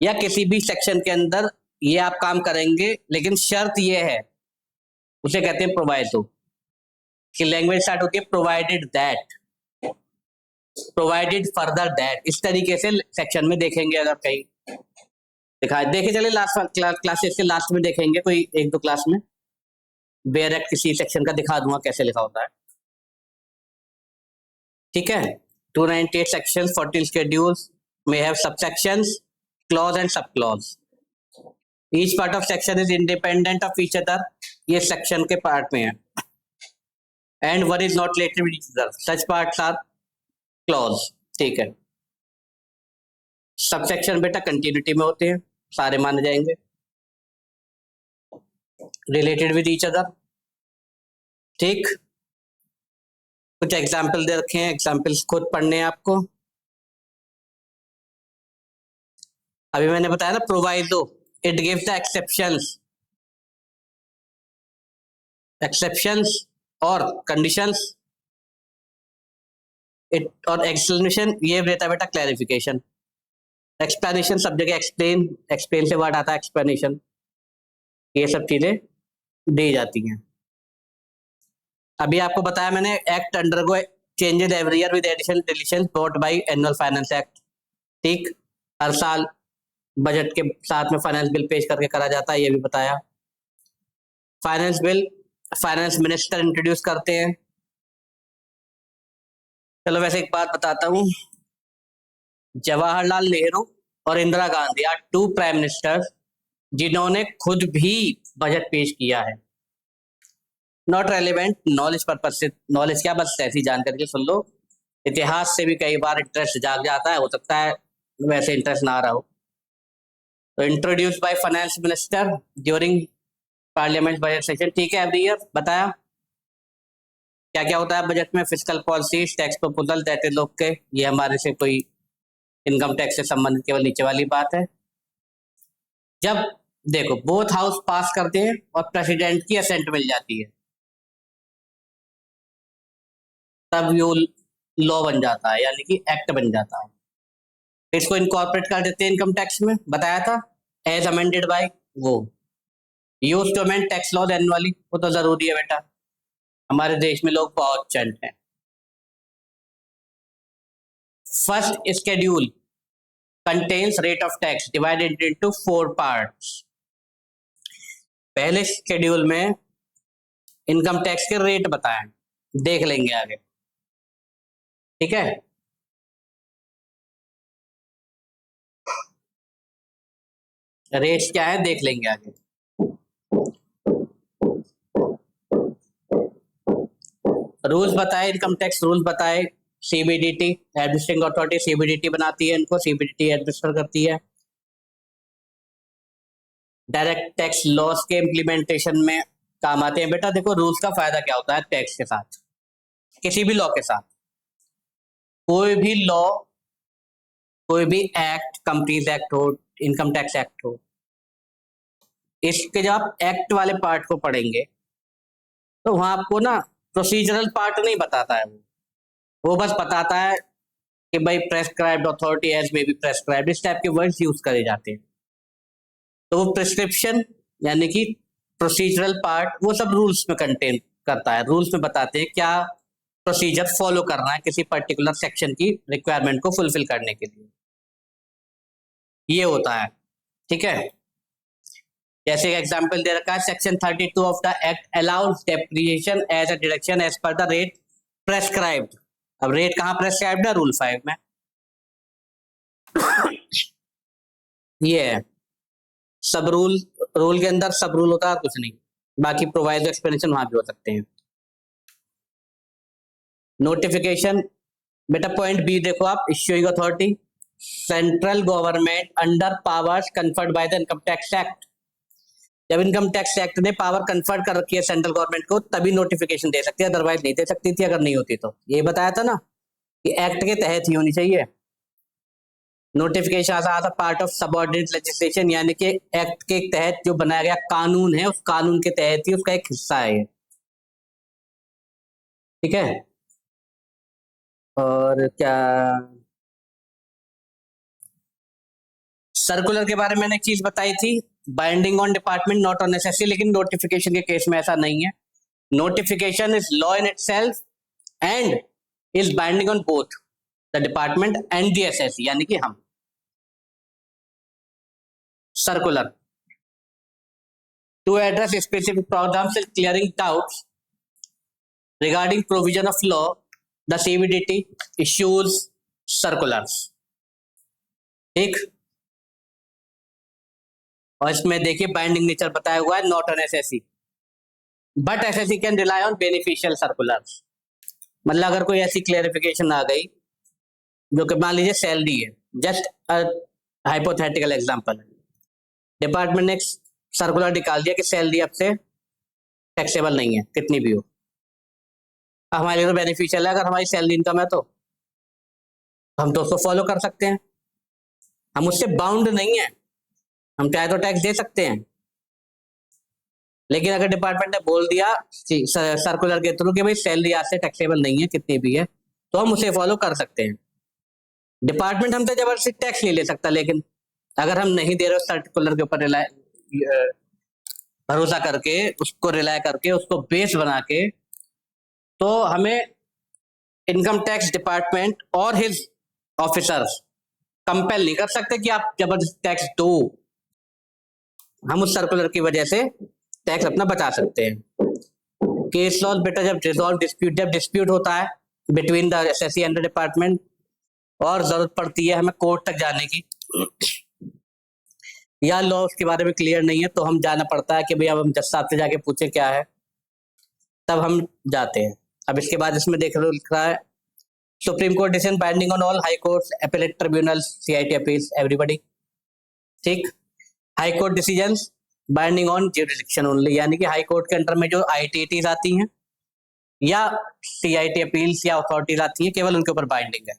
या किसी भी सेक्शन के अंदर ये आप काम करेंगे लेकिन शर्त ये है, उसे कहते हैं प्रोवाइडो। कि लैंग्वेज स्टार्ट होती है provided that, provided further that, इस तरीके से सेक्शन में देखेंगे। अगर कहीं दिखाए देखे चले लास्ट क्लासेस के लास्ट में देखेंगे कोई 1-2 क्लास में बेयर एक्ट किसी सेक्शन का दिखा दूंगा कैसे लिखा होता है। ठीक है, 298 sections 14 schedules may have subsections, clause and subclause. Each part of section is independent of each other. ये सेक्शन के पार्ट में है, and one is not related with each other. Such parts are clause. ठीक है, subsection बेटा continuity में होते हैं, सारे माने जाएंगे, रिलेटेड विद ईच अदर। ठीक, कुछ एग्जाम्पल दे रखे हैं, एग्जाम्पल्स खुद पढ़ने हैं आपको। अभी मैंने बताया ना प्रोवाइडो, इट गिव्स द एक्सेप्शंस और कंडीशंस, इट और एक्सप्लेनेशन ये देता है बेटा क्लैरिफिकेशन। एक्सप्लेनेशन सब जगह एक्सप्लेन से वर्ड आता है एक्सप्लेनेशन, ये सब चीजें दी जाती हैं। अभी आपको बताया मैंने act undergo changes every year with addition deletion brought by annual finance act. ठीक, हर साल बजट के साथ में फाइनेंस बिल पेश करके करा जाता है, ये भी बताया। Finance bill finance minister introduce करते हैं। चलो वैसे एक बात बताता हूँ, जवाहरलाल नेहरू और Indira Gandhi are 2 prime ministers जिन्होंने खुद भी बजट पेश किया है। नॉट रेलिवेंट, नॉलेज पर्पज से, नॉलेज क्या बस ऐसी जानकारी सुन लो, इतिहास से भी कई बार इंटरेस्ट जाग जाता है, हो सकता है वैसे इंटरेस्ट ना आ रहा हो। तो introduce by finance minister during parliament budget session. ठीक है, एवरी ईयर बताया क्या क्या होता है बजट में, फिस्कल पॉलिसी, टैक्स प्रपोजल, देते लोग के, ये हमारे से कोई इनकम टैक्स से संबंधित केवल नीचे वाली बात है। जब देखो बोथ हाउस पास करते हैं और प्रेसिडेंट की असेंट मिल जाती है, तब वो लॉ बन जाता है, यानी कि एक्ट बन जाता है। इसको इनकॉर्पोरेट कर देते हैं इनकम टैक्स में, बताया था एज अमेंडेड बाय वो use to amend tax laws annually, वो तो जरूरी है बेटा, हमारे देश में लोग बहुत चंट हैं। First schedule contains rate of tax divided into 4 parts. पहले शेड्यूल में इनकम टैक्स के रेट बताए, देख लेंगे आगे, ठीक है। रेट्स क्या है देख लेंगे आगे। रूल्स बताए, इनकम टैक्स रूल्स बताए। सीबीडीटी एडमिनिस्ट्रेटिंग अथॉरिटी सीबीडीटी बनाती है इनको, सीबीडीटी एडमिनिस्टर करती है। डायरेक्ट टैक्स लॉस के इम्प्लीमेंटेशन में काम आते हैं। बेटा देखो रूल्स का फायदा क्या होता है टैक्स के साथ, किसी भी लॉ के साथ, कोई भी लॉ, कोई भी एक्ट, कंपनीज एक्ट हो, इनकम टैक्स एक्ट हो, इसके जब आप एक्ट वाले पार्ट को पढ़ेंगे तो वहां आपको ना प्रोसीजरल पार्ट नहीं बताता है, वो बस बताता है कि भाई prescribed authority as may be prescribed, इस टाइप के वर्ड्स यूज करे जाते हैं। तो वो प्रिस्क्रिप्शन यानी कि प्रोसीजरल पार्ट वो सब रूल्स में कंटेन करता है, रूल्स में बताते हैं क्या प्रोसीजर फॉलो करना है किसी पर्टिकुलर सेक्शन की रिक्वायरमेंट को फुलफिल करने के लिए, ये होता है, ठीक है। जैसे एग्जांपल दे रखा है, section 32 of the act allows depreciation as a deduction as per the rate prescribed. अब रेट कहाँ प्रेस्क्राइब्ड है? रूल 5 में। ये है सब रूल, रूल के अंदर सब रूल होता है कुछ नहीं, बाकी प्रोवाइजर एक्सप्लेनेशन वहां भी हो सकते हैं। नोटिफिकेशन, बेटा पॉइंट बी देखो आप, issuing authority central government under powers conferred by the income tax act. जब इनकम टैक्स एक्ट ने पावर कन्फर्ड कर रखी है सेंट्रल गवर्नमेंट को तभी नोटिफिकेशन दे सकती है, अदरवाइज नहीं दे सकती थी अगर नहीं होती तो। ये बताया था ना कि एक्ट के तहत ही होनी चाहिए notification as a part of subordinate legislation, यानी कि एक्ट के तहत जो बनाया गया कानून है उस कानून के तहत ही उसका एक हिस्सा है, ठीक है। और क्या, सर्कुलर के बारे में मैंने एक चीज बताई थी, binding on department not on necessary, लेकिन नोटिफिकेशन के केस में ऐसा नहीं है। Notification is law in itself and is binding on both the department and the SSC, यानी कि हम। Circular to address specific programmes and clearing doubts regarding provision of law, the CBDT issues circulars, ठीक। और इसमें देखिए binding nature बताया हुआ है, not on SSC, but SSC can rely on beneficial circulars. मतलब अगर कोई ऐसी क्लेरिफिकेशन आ गई जो कि मान लीजिए सैलरी है, जस्ट हाइपोथेटिकल एग्जांपल है, डिपार्टमेंट ने सर्कुलर निकाल दिया कि सैलरी अब से टैक्सेबल नहीं है कितनी भी हो। हमारे लिए तो बेनिफिशियल है, अगर हमारी सैलरी इनकम है तो हम तो उसको फॉलो कर सकते हैं, हम उससे बाउंड नहीं है, हम चाहे तो टैक्स दे सकते हैं। लेकिन अगर डिपार्टमेंट ने बोल दिया सर्कुलर के थ्रू कि भाई सैलरी आज से टैक्सेबल नहीं है कितनी भी है, तो हम उसे फॉलो कर सकते हैं। डिपार्टमेंट हमसे जबरदस्ती टैक्स नहीं ले सकता, लेकिन अगर हम नहीं दे रहे सर्कुलर के ऊपर भरोसा करके, उसको रिलाय करके, उसको बेस बना के, तो हमें इनकम टैक्स डिपार्टमेंट और हिज ऑफिसर्स कंपेल नहीं कर सकते कि आप जबरदस्ती टैक्स दो। हम उस सर्कुलर की वजह से टैक्स अपना बचा सकते हैं। केस लॉस, बेटा जब रिजॉल्व डिस्प्यूट, जब डिस्प्यूट होता है between the assessee and the department और जरूरत पड़ती है हमें कोर्ट तक जाने की, या लॉ उसके बारे में क्लियर नहीं है, तो हम जाना पड़ता है कि भाई अब हम जज साहब से जाके पूछे क्या है, तब हम जाते हैं। अब इसके बाद इसमें देख रहा है supreme court decision binding on all high courts, appellate tribunal, CIT appeals, everybody, ठीक। High court decisions binding on jurisdiction only, यानी कि हाई कोर्ट के अंडर में जो आईटीटीज आती हैं या सीआईटी अपील्स या अथॉरिटीज आती हैं केवल उनके ऊपर बाइंडिंग है।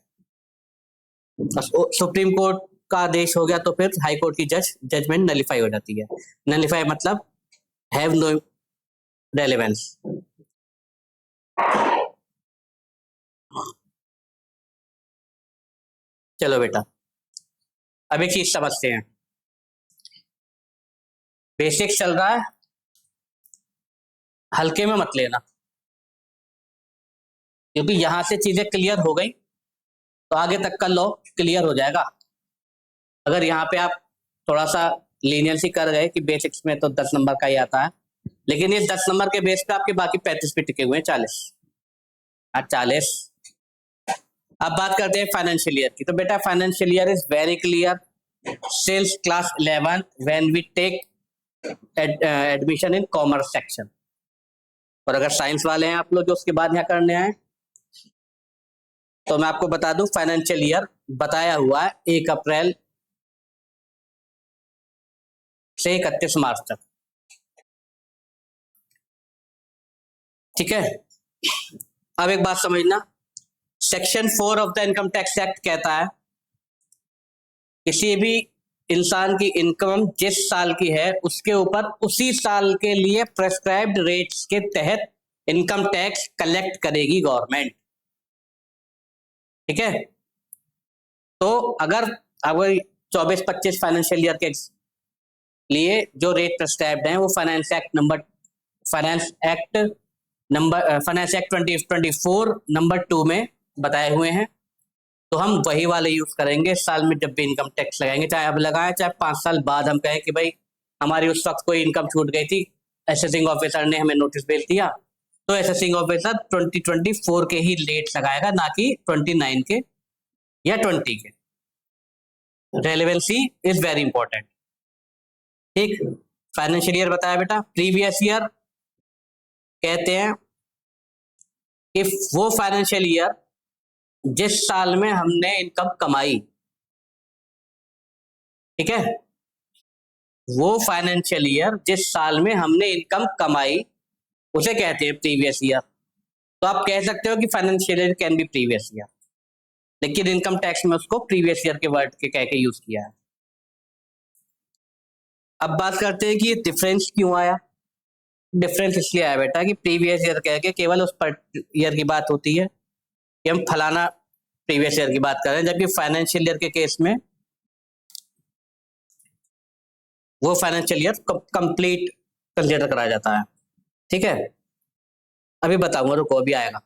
सुप्रीम कोर्ट का आदेश हो गया तो फिर हाई कोर्ट की जजमेंट नलिफाई हो जाती है। नलिफाई मतलब हैव नो रेलेवेंस। चलो बेटा अब एक चीज समझते हैं, बेसिक चल रहा है, हल्के में मत लेना, क्योंकि यहां से चीजें क्लियर हो गई तो आगे तक का लॉ क्लियर हो जाएगा। अगर यहाँ पे आप थोड़ा सा लीनियरली कर गए कि बेसिक्स में तो 10 नंबर का ही आता है, लेकिन ये 10 नंबर के बेस पे आपके बाकी 35 पे टिके हुए हैं 40। 40। अब बात करते हैं फाइनेंशियल ईयर की। तो बेटा financial year is very clear, since class 11 when we take admission in commerce section. और अगर साइंस वाले हैं आप लोग जो उसके बाद यहाँ करने आए, तो मैं आपको बता दूं फाइनेंशियल ईयर बताया हुआ है 1 अप्रैल से 31 मार्च तक। ठीक है, अब एक बात समझना, section 4 of the income tax act कहता है किसी भी इंसान की इनकम जिस साल की है उसके ऊपर उसी साल के लिए प्रेस्क्राइब्ड रेट्स के तहत इनकम टैक्स कलेक्ट करेगी गवर्नमेंट। ठीक है, तो अगर 24-25 फाइनेंशियल ईयर के लिए जो रेट प्रेस्क्राइब्ड हैं वो फाइनेंस एक्ट 2024 नंबर 2 में बताए हुए हैं, तो हम वही वाले यूज करेंगे साल में जब भी इनकम टैक्स लगाएंगे, चाहे अब लगाएं चाहे 5 साल बाद हम कहें कि भाई हमारी उस वक्त कोई इनकम छूट गई थी, असेसिंग ऑफिसर ने हमें नोटिस भेज दिया, तो असेसिंग ऑफिसर 2024 के ही रेट लगाएगा, ना कि 29 के या 20 के। Relevancy is very important. ठीक, फाइनेंशियल ईयर बताया बेटा। प्रीवियस ईयर कहते हैं कि वो फाइनेंशियल ईयर जिस साल में हमने इनकम कमाई। ठीक है, वो फाइनेंशियल ईयर जिस साल में हमने इनकम कमाई उसे कहते हैं प्रीवियस ईयर। तो आप कह सकते हो कि financial year can be previous year, लेकिन इनकम टैक्स में उसको प्रीवियस ईयर के वर्ड के कह के यूज किया है। अब बात करते हैं कि ये डिफरेंस क्यों आया। डिफरेंस इसलिए आया बेटा कि प्रीवियस ईयर कह के केवल उस ईयर की बात होती है कि हम फलाना प्रीवियस ईयर की बात कर रहे हैं, जबकि फाइनेंशियल ईयर के केस में वो फाइनेंशियल ईयर कंप्लीट कंसिडर कराया जाता है। ठीक है, अभी बताऊंगा, रुको अभी आएगा।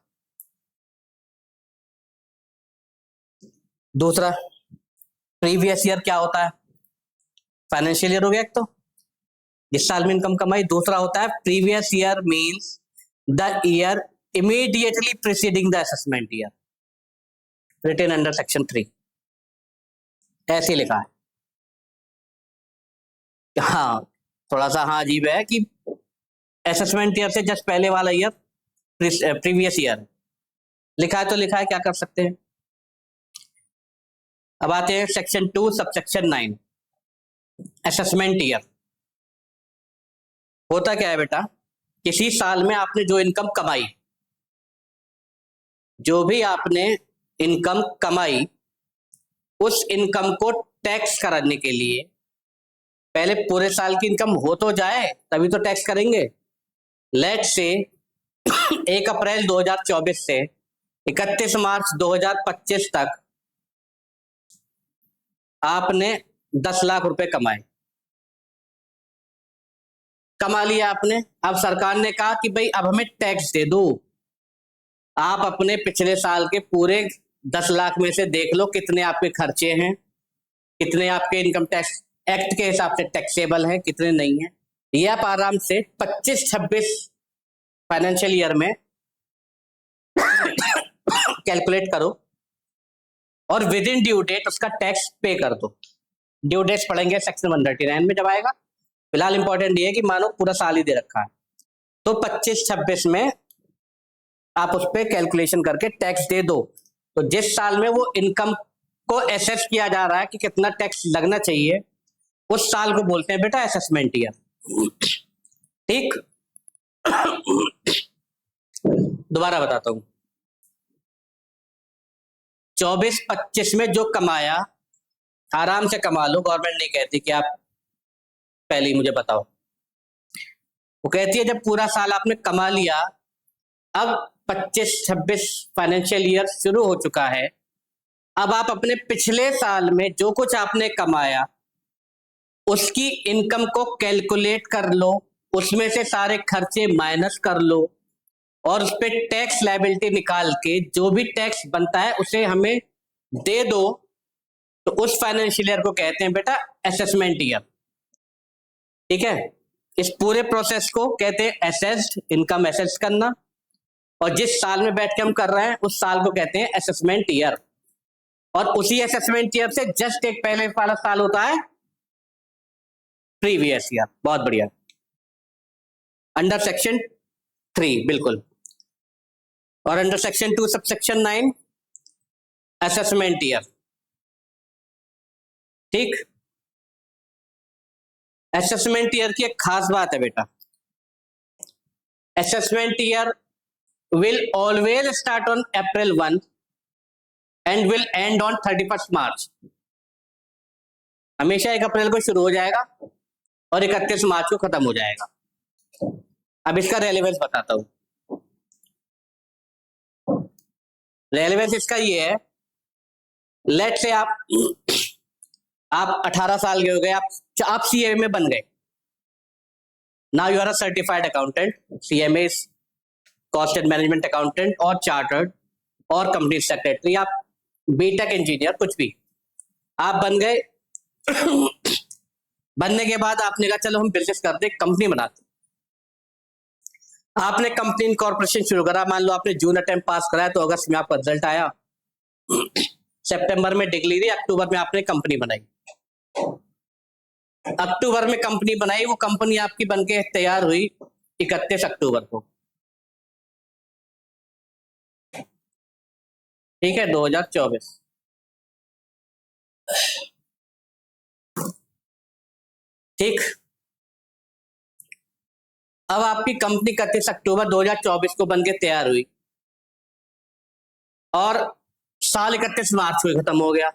दूसरा, प्रीवियस ईयर क्या होता है? फाइनेंशियल ईयर हो गया एक, तो जिस साल में इनकम कमाई। दूसरा होता है previous year means the year immediately preceding the assessment year, written under section 3। ऐसे लिखा है। हाँ, थोड़ा सा हाँ अजीब है कि असेसमेंट ईयर से जस्ट पहले वाला ईयर प्रीवियस ईयर लिखा है, तो लिखा है, क्या कर सकते हैं। अब आते हैं सेक्शन 2 सबसेक्शन 9, असेसमेंट ईयर। होता क्या है बेटा, किसी साल में आपने जो इनकम कमाई, जो भी आपने इनकम कमाई, उस इनकम को टैक्स कराने के लिए पहले पूरे साल की इनकम हो तो जाए तभी तो टैक्स करेंगे। लेट से 1 अप्रैल 2024 से 31 मार्च 2025 तक आपने 10 लाख रुपए कमा लिया आपने। अब सरकार ने कहा कि भाई अब हमें टैक्स दे दो। आप अपने पिछले साल के पूरे 10 लाख में से देख लो कितने आपके खर्चे हैं, कितने आपके इनकम टैक्स एक्ट के हिसाब से टैक्सेबल है, कितने नहीं है। ये आप आराम से 25-26 फाइनेंशियल ईयर में कैलकुलेट करो और विद इन ड्यू डेट उसका टैक्स पे कर दो। ड्यू डेट्स पढ़ेंगे सेक्शन 139 में जब आएगा। फिलहाल इंपॉर्टेंट ये है कि मानो पूरा साल ही दे रखा है, तो 25-26 में आप उस पर कैलकुलेशन करके टैक्स दे दो। तो जिस साल में वो इनकम को एसेस किया जा रहा है कि कितना टैक्स लगना चाहिए, उस साल को बोलते हैं बेटा असेसमेंट ईयर। ठीक, दोबारा बताता हूं। 24-25 में जो कमाया आराम से कमा लो, गवर्नमेंट नहीं कहती कि आप पहले ही मुझे बताओ। वो कहती है जब पूरा साल आपने कमा लिया, अब 25-26 फाइनेंशियल ईयर शुरू हो चुका है, अब आप अपने पिछले साल में जो कुछ आपने कमाया उसकी इनकम को कैलकुलेट कर लो, उसमें से सारे खर्चे माइनस कर लो और उस पर टैक्स लायबिलिटी निकाल के जो भी टैक्स बनता है उसे हमें दे दो। तो उस फाइनेंशियल ईयर को कहते हैं बेटा असेसमेंट ईयर। ठीक है, इस पूरे प्रोसेस को कहते हैं असेस्ड इनकम असेस करना, और जिस साल में बैठ के हम कर रहे हैं उस साल को कहते हैं असेसमेंट ईयर, और उसी असेसमेंट ईयर से जस्ट एक पहले वाला साल होता है प्रीवियस ईयर। बहुत बढ़िया, अंडर सेक्शन 3 बिल्कुल। और under section 2 subsection 9 assessment year. ठीक, असेसमेंट ईयर की एक खास बात है बेटा, assessment year will always start on April 1 and will end on 31st March। हमेशा 1 अप्रैल को शुरू हो जाएगा और 31 मार्च को खत्म हो जाएगा। अब इसका रेलेवेंस बताता हूं। रेलेवेंस इसका ये है, लेट से आप 18 साल के हो गए, आप सीए में बन गए। Now you are a certified accountant, CMA cost and management accountant और चार्टर्ड और कंपनी सेक्रेटरी, आप बीटेक इंजीनियर कुछ भी आप बन गए। बनने के बाद आपने कहा चलो हम बिजनेस करते, कंपनी बनाते। आपने कंपनी इनकॉर्पोरेशन शुरू करा, मान लो आपने जून अटेम्प्ट पास कराया तो अगस्त में आपका रिजल्ट आया, सितंबर में डिग्री दी, अक्टूबर में आपने कंपनी बनाई। अक्टूबर में कंपनी बनाई, वो कंपनी आपकी बनके तैयार हुई 31 अक्टूबर को। ठीक है, 2024। ठीक, अब आपकी कंपनी 31 अक्टूबर 2024 को बनके तैयार हुई और साल 31 मार्च को खत्म हो गया,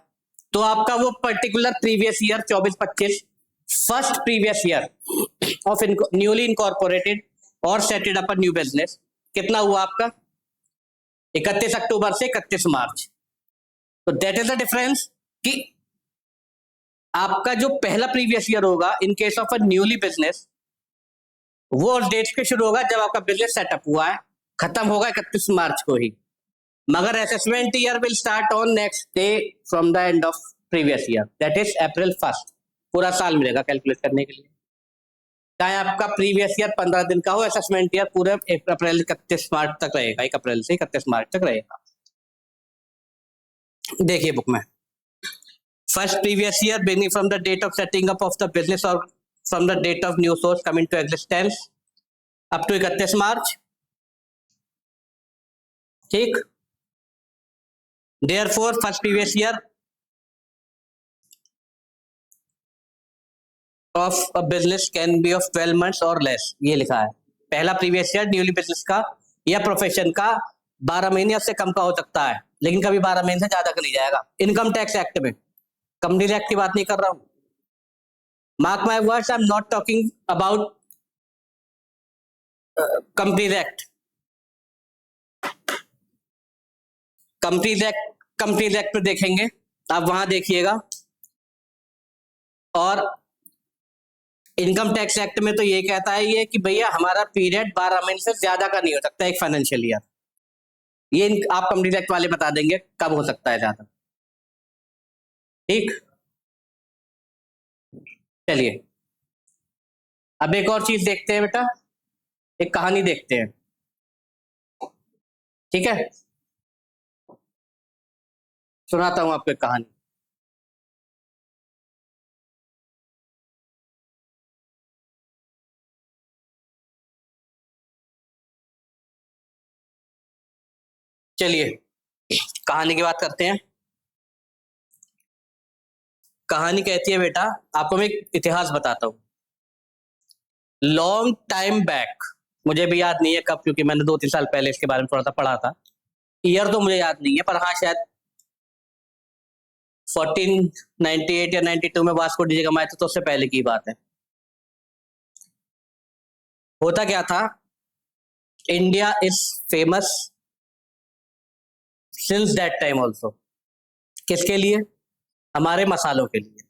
तो आपका वो particular previous year 24-25 first previous year of newly incorporated और सेटेड अप न्यू बिजनेस कितना हुआ आपका? 31 अक्टूबर से 31 मार्च। तो दैट इज द डिफरेंस कि आपका जो पहला प्रीवियस ईयर होगा इन case of a newly business, वो उस डेट पे शुरू होगा जब आपका बिजनेस सेटअप हुआ है, खत्म होगा 31 मार्च को ही। मगर assessment year will start on next day from the end of previous year, that is April 1। पूरा साल मिलेगा कैलकुलेट करने के लिए, चाहे आपका प्रीवियस ईयर 15 दिन का हो, असेसमेंट ईयर पूरे अप्रैल 31 मार्च तक रहेगा, 1 अप्रैल से 31 मार्च तक रहेगा। देखिए बुक में, first previous year beginning from the date of setting up of the business or from the date of new source coming to existence up to 31 मार्च। ठीक, therefore first previous year of a business can be of 12 months or less। ये लिखा है, पहला previous year newly business का या profession का 12 महीने से कम का हो सकता है, लेकिन कभी 12 महीने से ज्यादा का नहीं जाएगा। इनकम टैक्स एक्ट में, कंपनी एक्ट की बात नहीं कर रहा हूं। Mark my words, I am not talking about companies act. Companies act पे देखेंगे, आप वहां देखिएगा। और इनकम टैक्स एक्ट में तो ये कहता है ये कि भैया हमारा पीरियड 12 महीने से ज्यादा का नहीं हो सकता एक फाइनेंशियल ईयर। ये आप कंपनीज एक्ट वाले बता देंगे कब हो सकता है ज्यादा। ठीक, चलिए अब एक और चीज देखते हैं बेटा, एक कहानी देखते हैं। ठीक है, सुनाता हूं आपको एक कहानी। चलिए कहानी की बात करते हैं। कहानी कहती है बेटा, आपको मैं एक इतिहास बताता हूं। लॉन्ग टाइम बैक, मुझे भी याद नहीं है कब, क्योंकि मैंने 2-3 साल पहले इसके बारे में थोड़ा सा पढ़ा था। ईयर तो मुझे याद नहीं है, पर हाँ शायद 1498 या 92 में वास्को डी गामा आए थे, तो उससे पहले की बात है। होता क्या था, India is famous since that time also. किसके लिए? हमारे मसालों के लिए।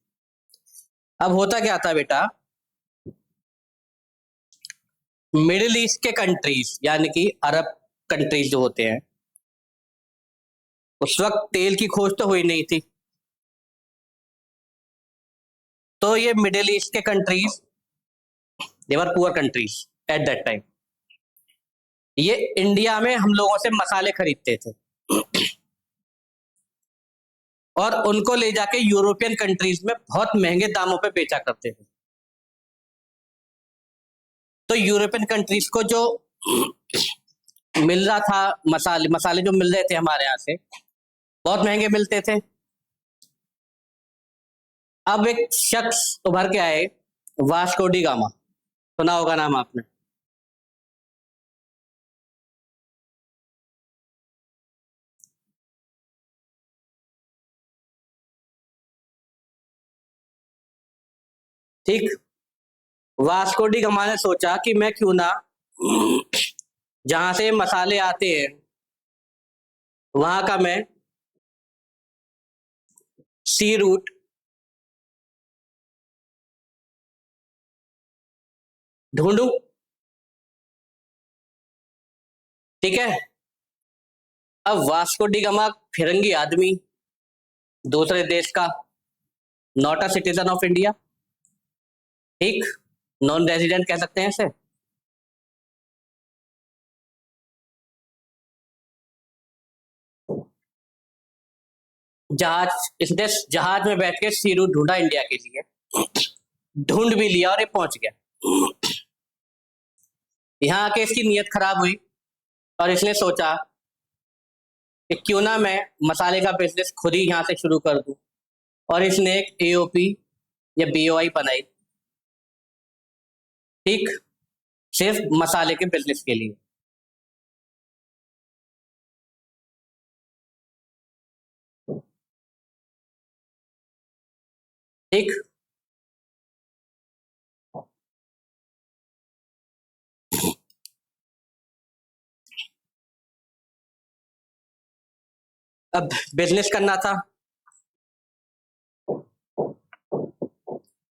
अब होता क्या था बेटा, मिडिल ईस्ट के कंट्रीज यानी कि अरब कंट्रीज जो होते हैं, उस वक्त तेल की खोज तो हुई नहीं थी, तो ये मिडिल ईस्ट के countries they were poor countries at that time. ये इंडिया में हम लोगों से मसाले खरीदते थे और उनको ले जाके यूरोपियन कंट्रीज में बहुत महंगे दामों पे बेचा करते थे। तो यूरोपियन कंट्रीज को जो मिल रहा था, मसाले जो मिल रहे थे हमारे यहाँ से बहुत महंगे मिलते थे। अब एक शख्स उभर के आए, वास्को डी गामा, सुना होगा नाम आपने। ठीक, वास्को डी गामा ने सोचा कि मैं क्यों ना जहां से मसाले आते हैं वहां का मैं सी रूट ढूंढूं। ठीक है, अब वास्को डी गामा फिरंगी आदमी, दूसरे देश का, not a citizen of India, ठीक, नॉन रेजिडेंट कह सकते हैं इसे। इसने जहाज में बैठ के सी रूट ढूंढा इंडिया के लिए, ढूंढ भी लिया और ये पहुंच गया। यहाँ आके इसकी नीयत खराब हुई और इसने सोचा कि क्यों ना मैं मसाले का बिजनेस खुद ही यहाँ से शुरू कर दूं, और इसने एक एओपी या बीओआई बनाई, ठीक, सिर्फ मसाले के बिजनेस के लिए। ठीक, अब बिजनेस करना था,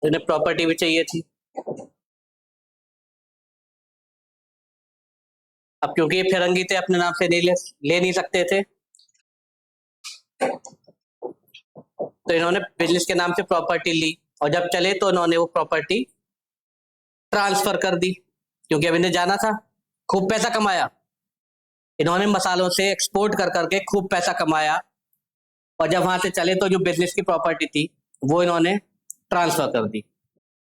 इन्हें प्रॉपर्टी भी चाहिए थी। अब क्योंकि ये फिरंगी थे, अपने नाम से ले नहीं सकते थे, तो इन्होंने बिजनेस के नाम से प्रॉपर्टी ली, और जब चले तो इन्होंने वो प्रॉपर्टी ट्रांसफर कर दी, क्योंकि अब इन्हें जाना था। खूब पैसा कमाया इन्होंने, मसालों से एक्सपोर्ट कर करके खूब पैसा कमाया, और जब वहां से चले तो जो बिजनेस की प्रॉपर्टी थी वो इन्होंने ट्रांसफर कर दी।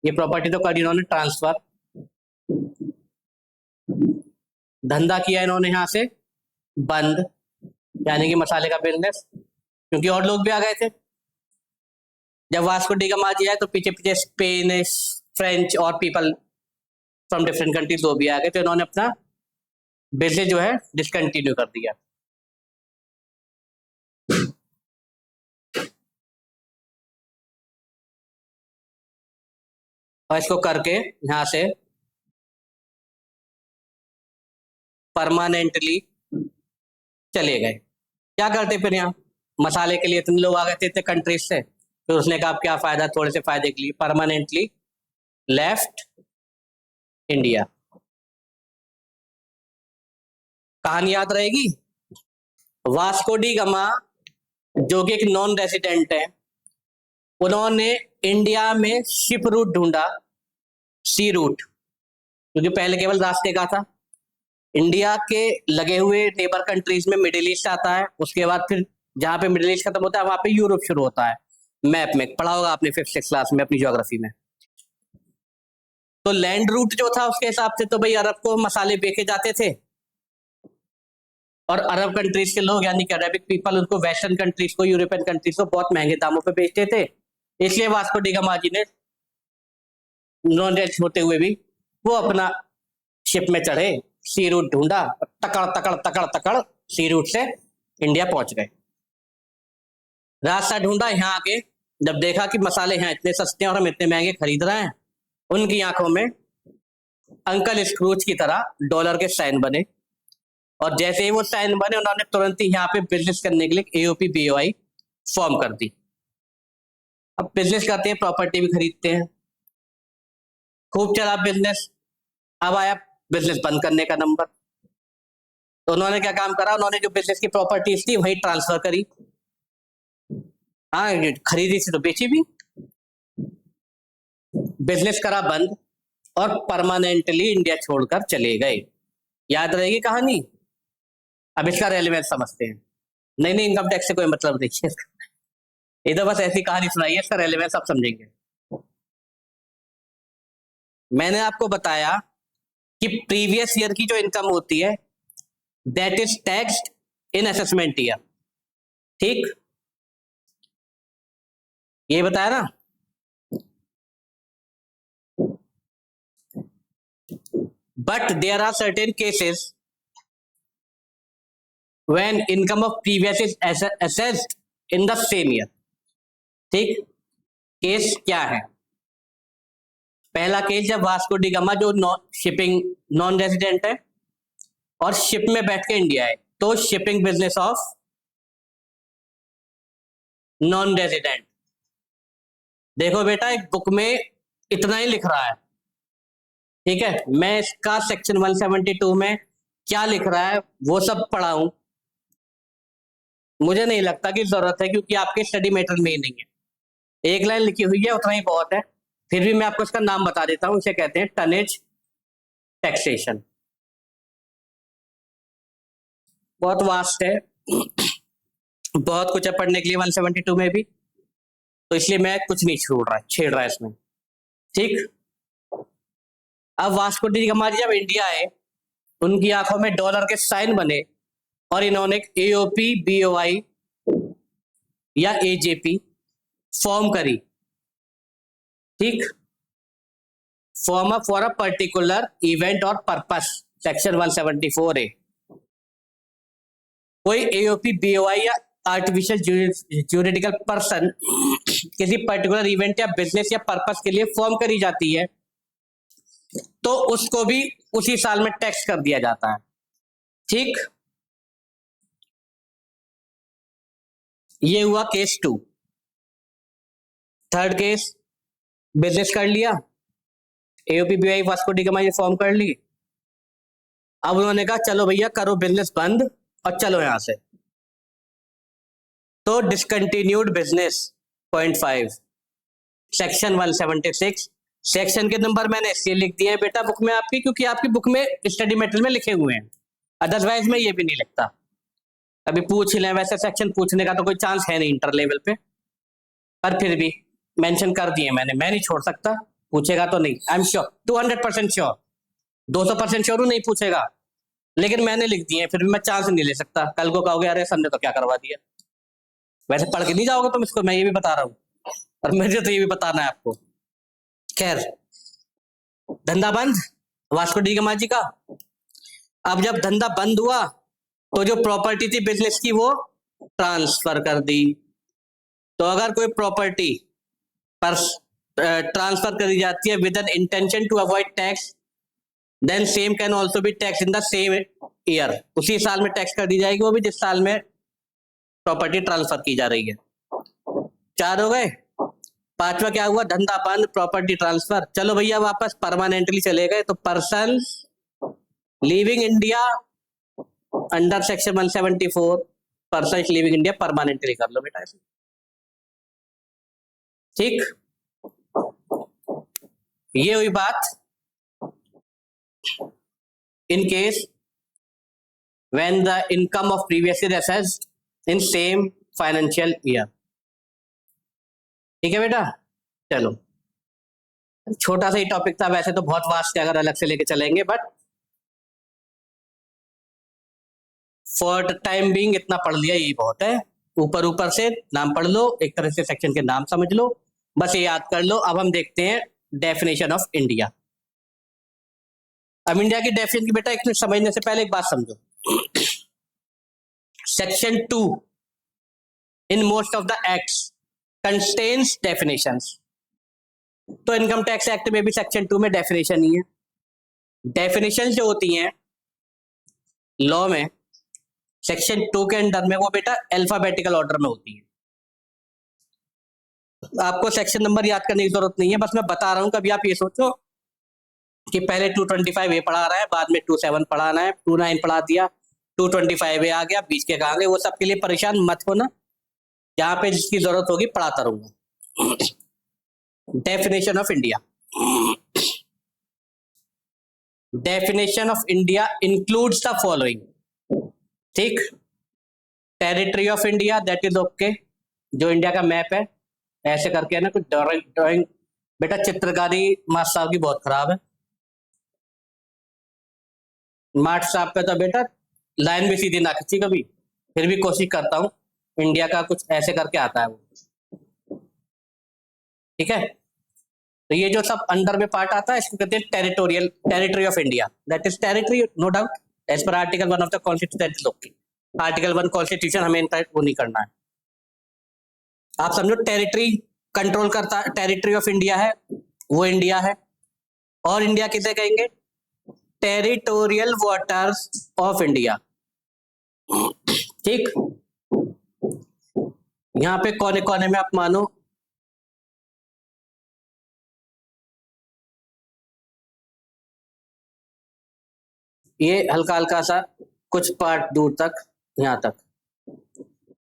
ये प्रॉपर्टी तो कर इन्होंने ट्रांसफर, धंधा किया इन्होंने यहाँ से बंद, यानी कि मसाले का बिजनेस, क्योंकि और लोग भी आ गए थे। जब वास्को डी गामा आया तो पीछे पीछे स्पेनिश, फ्रेंच और पीपल फ्रॉम डिफरेंट कंट्रीज वो भी आ गए, तो इन्होंने अपना बिजनेस जो है डिसकंटिन्यू कर दिया। और इसको करके यहाँ से परमानेंटली चले गए। क्या करते फिर यहाँ मसाले के लिए इतने लोग आ गए थे इतने कंट्रीज से, फिर उसने कहा क्या फायदा, थोड़े से फायदे के लिए परमानेंटली लेफ्ट इंडिया। कहानी याद रहेगी। वास्को डी गामा जो कि एक नॉन रेजिडेंट है, उन्होंने इंडिया में शिप रूट ढूंढा, सी रूट, क्योंकि पहले केवल रास्ते का था। इंडिया के लगे हुए नेबर कंट्रीज में मिडिल ईस्ट आता है, उसके बाद फिर जहां पे मिडिल ईस्ट खत्म होता है वहां पे यूरोप शुरू होता है। मैप में पढ़ा होगा आपने 5th क्लास में अपनी ज्योग्राफी में। तो लैंड रूट जो था उसके हिसाब से तो भाई अरब को मसाले बेचे जाते थे, और अरब कंट्रीज के लोग यानी कि अरेबिक पीपल उनको वेस्टर्न कंट्रीज को, यूरोपियन कंट्रीज को बहुत महंगे दामों पे बेचते थे। इसलिए वास्को डी गामा जी ने नॉन रेज होते हुए भी वो अपना शिप में चढ़े, सी रूट ढूंढा, तकड़ तकड़ तकड़ तकड़ सी रूट से इंडिया पहुंच गए। रास्ता ढूंढा, यहाँ आके जब देखा कि मसाले यहाँ इतने सस्ते हैं और हम इतने महंगे खरीद रहे हैं, उनकी आंखों में अंकल स्क्रूज की तरह डॉलर के साइन बने, और जैसे ही वो साइन बने उन्होंने तुरंत ही यहाँ पे बिजनेस करने के लिए एओपी बीओआई फॉर्म कर दी। अब बिजनेस करते हैं, प्रॉपर्टी भी खरीदते हैं, खूब चला बिजनेस। अब आया बिजनेस बंद करने का नंबर, तो उन्होंने क्या काम करा, उन्होंने जो बिजनेस की प्रॉपर्टीज थी वही ट्रांसफर करी। हाँ, खरीदी थी तो बेची भी। बिजनेस करा बंद, और परमानेंटली इंडिया छोड़कर चले गए। याद रहेगी कहानी। अब इसका रेलेवेंस समझते हैं। नहीं नहीं, इनकम टैक्स से कोई मतलब नहीं है, ये तो बस ऐसी कहानी सुनाई है, इसका रेलेवेंस आप समझेंगे। मैंने आपको बताया कि प्रीवियस ईयर की जो इनकम होती है that is taxed in assessment year. ठीक, ये बताया ना। But there are certain cases when income of previous is assessed in the same year। ठीक, केस क्या है? पहला केस, जब वास्को डी गामा जो शिपिंग नॉन रेजिडेंट है और शिप में बैठ के इंडिया है, तो shipping business of non resident. देखो बेटा, एक बुक में इतना ही लिख रहा है, ठीक है। मैं इसका सेक्शन 172 में क्या लिख रहा है वो सब पढ़ा हूं, मुझे नहीं लगता कि जरूरत है, क्योंकि आपके स्टडी मेटेरियल में ही नहीं है। एक लाइन लिखी हुई है, उतना ही बहुत है। फिर भी मैं आपको इसका नाम बता देता हूं, इसे कहते हैं टनेज टैक्सेशन। बहुत वास्ट है, बहुत कुछ है पढ़ने के लिए 172 में भी, तो इसलिए मैं कुछ नहीं छेड़ रहा इसमें। ठीक, अब वास्को डी गामा जब इंडिया आए, उनकी आंखों में डॉलर के साइन बने और इन्होंने एओपी बीओआई या एजेपी फॉर्म करी। ठीक, form for a particular event और पर्पस, सेक्शन 174A। कोई एओपी बीओआई या आर्टिफिशियल ज्यूरिडिकल पर्सन किसी पर्टिकुलर इवेंट या बिजनेस या पर्पस के लिए फॉर्म करी जाती है, तो उसको भी उसी साल में टैक्स कर दिया जाता है। ठीक, ये हुआ केस 2। थर्ड केस, बिजनेस कर लिया, AOP BOI Vasco D gamma ये फॉर्म कर ली। अब उन्होंने कहा चलो भैया करो बिजनेस बंद और चलो यहां से, तो डिसकंटिन्यूड बिजनेस 0.5 सेक्शन 176। सेक्शन के नंबर मैंने इसलिए लिख दिए हैं बेटा बुक में आपकी, क्योंकि आपकी बुक में स्टडी मटेरियल में लिखे हुए हैं, अदरवाइज में ये भी नहीं लिखता। अभी पूछ लें, वैसे सेक्शन पूछने का तो कोई चांस है नहीं इंटर लेवल पे, पर फिर भी मेंशन कर दिए मैंने, मैं नहीं छोड़ सकता। पूछेगा तो नहीं, I am sure, 200% sure, 200% sure नहीं पूछेगा, लेकिन मैंने लिख दिए, फिर भी मैं चांस नहीं ले सकता। कल को कहोगे अरे सर ने तो क्या करवा दिया। वैसे पढ़ के नहीं जाओगे तुम इसको, मैं ये भी बता रहा हूँ, और मुझे तो ये भी बताना है आपको। खैर, धंधा बंद वास्को डी गामा जी का। अब जब धंधा बंद हुआ तो जो प्रॉपर्टी थी बिजनेस की वो ट्रांसफर कर दी। तो अगर कोई प्रॉपर्टी पर ट्रांसफर करी जाती है with an intention to avoid tax, then same can also be tax in the same year. उसी साल में टैक्स कर दी जाएगी, वो भी जिस साल में प्रॉपर्टी ट्रांसफर की जा रही है। 4 हो गए। 5वां क्या हुआ? धंधा बंद, प्रॉपर्टी ट्रांसफर। चलो भैया वापस परमानेंटली चले गए, तो person leaving India under section 174, person living India permanently कर लो बेटा ऐसे। ठीक, ये हुई बात in case when the income of previous year assessed in same financial year। ठीक है बेटा, चलो छोटा सा ही टॉपिक था, वैसे तो बहुत वास्ट है अगर अलग से लेके चलेंगे, बट फॉर टाइम बीइंग इतना पढ़ लिया यही बहुत है। ऊपर ऊपर से नाम पढ़ लो, एक तरह से सेक्शन के नाम समझ लो, बस ये याद कर लो। अब हम देखते हैं डेफिनेशन ऑफ इंडिया। अब इंडिया की डेफिनेशन की बेटा एक मिनट समझने से पहले एक बात समझो। Section 2 in most of the acts contains definitions. तो इनकम टैक्स एक्ट में भी सेक्शन 2 में डेफिनेशन ही है। डेफिनेशन जो होती हैं लॉ में सेक्शन 2 के अंडर में, वो बेटा अल्फाबेटिकल ऑर्डर में होती है। आपको सेक्शन नंबर याद करने की जरूरत नहीं है, बस मैं बता रहा हूं। कभी आप ये सोचो कि पहले 225 ए पढ़ा रहा है, बाद में 27 पढ़ाना है, 29 पढ़ा दिया, 225 ए आ गया, बीच के कहाँ गए, वो सबके लिए परेशान मत होना। जहां पे जिसकी जरूरत होगी पढ़ाता रहूंगा। Definition of India. Definition of India includes the following, ठीक। Territory of India, that is okay, जो इंडिया का मैप है, ऐसे करके है ना, कुछ ड्राइंग बेटा चित्रकारी मास्टर साहब की बहुत खराब है। मास्टर साहब पे तो बेटा लाइन भी सीधी ना खींची कभी, फिर भी कोशिश करता हूँ, इंडिया का कुछ ऐसे करके आता है वो, ठीक है। तो ये जो सब अंडर में पार्ट आता है इसको कहते हैं territorial, territory of India, that is territory, no doubt, as per article 1 of the constitution, okay. Article 1 constitution हमें वो नहीं करना है, आप समझो टेरिटरी कंट्रोल करता, टेरिटरी ऑफ इंडिया है वो इंडिया है, और इंडिया किसे कहेंगे, टेरिटोरियल वाटर्स ऑफ इंडिया, ठीक। यहां पे कोने कोने में आप मानो ये हल्का हल्का सा कुछ पार्ट दूर तक, यहां तक,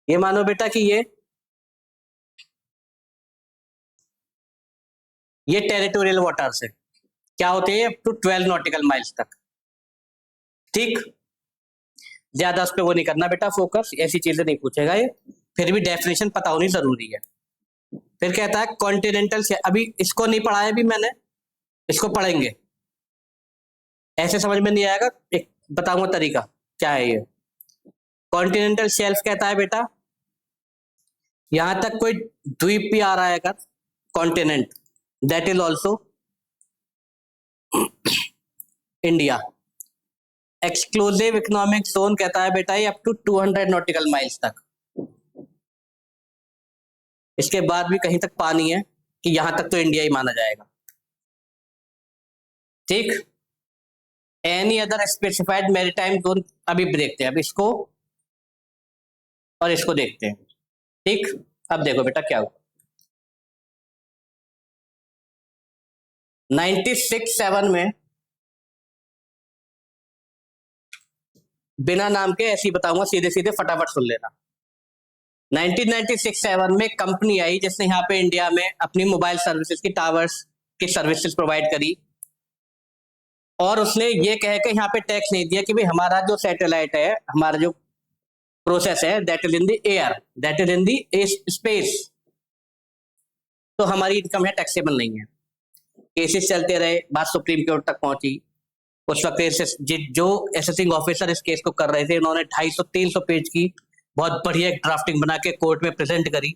ये मानो बेटा कि ये टेरिटोरियल वाटर्स है, क्या होते हैं, अप टू 12 नॉटिकल माइल्स तक, ठीक। ज्यादा उस पर वो नहीं करना बेटा फोकस, ऐसी चीजें नहीं पूछेगा ये, फिर भी डेफिनेशन पता होनी जरूरी है। फिर कहता है कॉन्टिनेंटल, अभी इसको नहीं पढ़ा है अभी मैंने, इसको पढ़ेंगे, ऐसे समझ में नहीं आएगा, एक बताऊंगा तरीका क्या है ये। कॉन्टिनेंटल शेल्फ कहता है बेटा यहां तक कोई द्वीप भी आ रहा है अगर continent, that is also India. Exclusive economic zone कहता है बेटा ये अप टू 200 नॉटिकल माइल्स तक, इसके बाद भी कहीं तक पानी है कि यहां तक तो इंडिया ही माना जाएगा, ठीक। Any other specified maritime zone, अभी देखते हैं, अब इसको और इसको देखते हैं, ठीक। अब देखो बेटा क्या हुआ, 96-7 में बिना नाम के ऐसे ही बताऊंगा, सीधे सीधे फटाफट सुन लेना। 1996-7 में कंपनी आई जिसने यहाँ पे इंडिया में अपनी मोबाइल सर्विसेज की, टावर्स की सर्विसेज प्रोवाइड करी, और उसने ये कह के यहाँ पे टैक्स नहीं दिया कि भाई हमारा जो सैटेलाइट है, हमारा जो प्रोसेस है, that is in the air, that is in the space, तो हमारी इनकम है टैक्सेबल नहीं है। केसेस चलते रहे, बात सुप्रीम कोर्ट तक पहुंची, उस वक्त जो असेसिंग ऑफिसर इस केस को कर रहे थे, उन्होंने 250-300 पेज की बहुत बढ़िया एक ड्राफ्टिंग बना के कोर्ट में प्रेजेंट करी,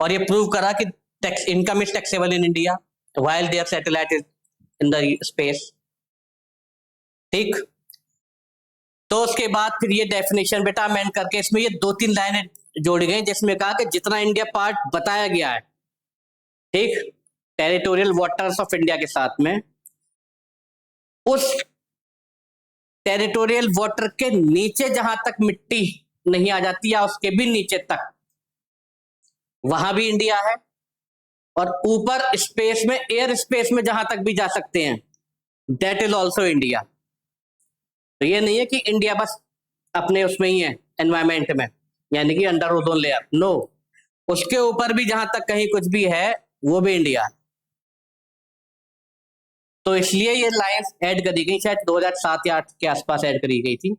और ये प्रूव करा कि tax income is taxable in India while there satellite is in the space, ठीक। तो उसके बाद फिर ये डेफिनेशन बेटा अमेंड करके इसमें ये 2-3 लाइनें जोड़ी गई, जिसमें कहा कि जितना इंडिया पार्ट बताया गया है, ठीक, टेरिटोरियल वाटर्स ऑफ इंडिया के साथ में, उस टेरिटोरियल वाटर के नीचे जहां तक मिट्टी नहीं आ जाती या उसके भी नीचे तक, वहां भी इंडिया है, और ऊपर स्पेस में, एयर स्पेस में जहां तक भी जा सकते हैं, दैट इज ऑल्सो इंडिया। तो ये नहीं है कि इंडिया बस अपने उसमें ही है एनवायरमेंट में, यानी कि अंडर ओजोन लेयर, नो, उसके ऊपर भी जहां तक कहीं कुछ भी है वो भी इंडिया है। तो इसलिए ये लाइंस ऐड करी गई, शायद 2007 या 2008 के आसपास ऐड करी गई थी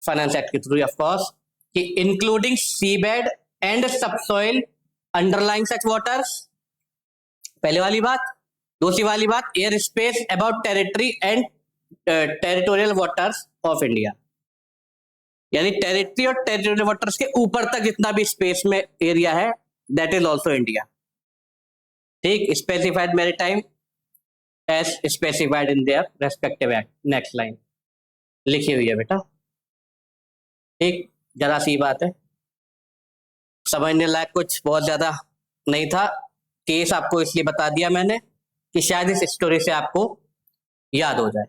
फाइनेंस एक्ट के थ्रू, ऑफ कोर्स, कि including seabed and subsoil underlying such waters, पहले वाली बात। दूसरी वाली बात, air space about territory and territorial waters of India, यानी टेरिटरी और टेरिटोरियल वाटर्स के ऊपर तक जितना भी स्पेस में एरिया है, दैट इज ऑल्सो इंडिया, ठीक। Specified maritime as specified in their respective act, next line लिखी हुई है बेटा, ठीक। जरा सी बात है, समझने लायक कुछ बहुत ज्यादा नहीं था, केस आपको इसलिए बता दिया मैंने कि शायद इस स्टोरी से आपको याद हो जाए।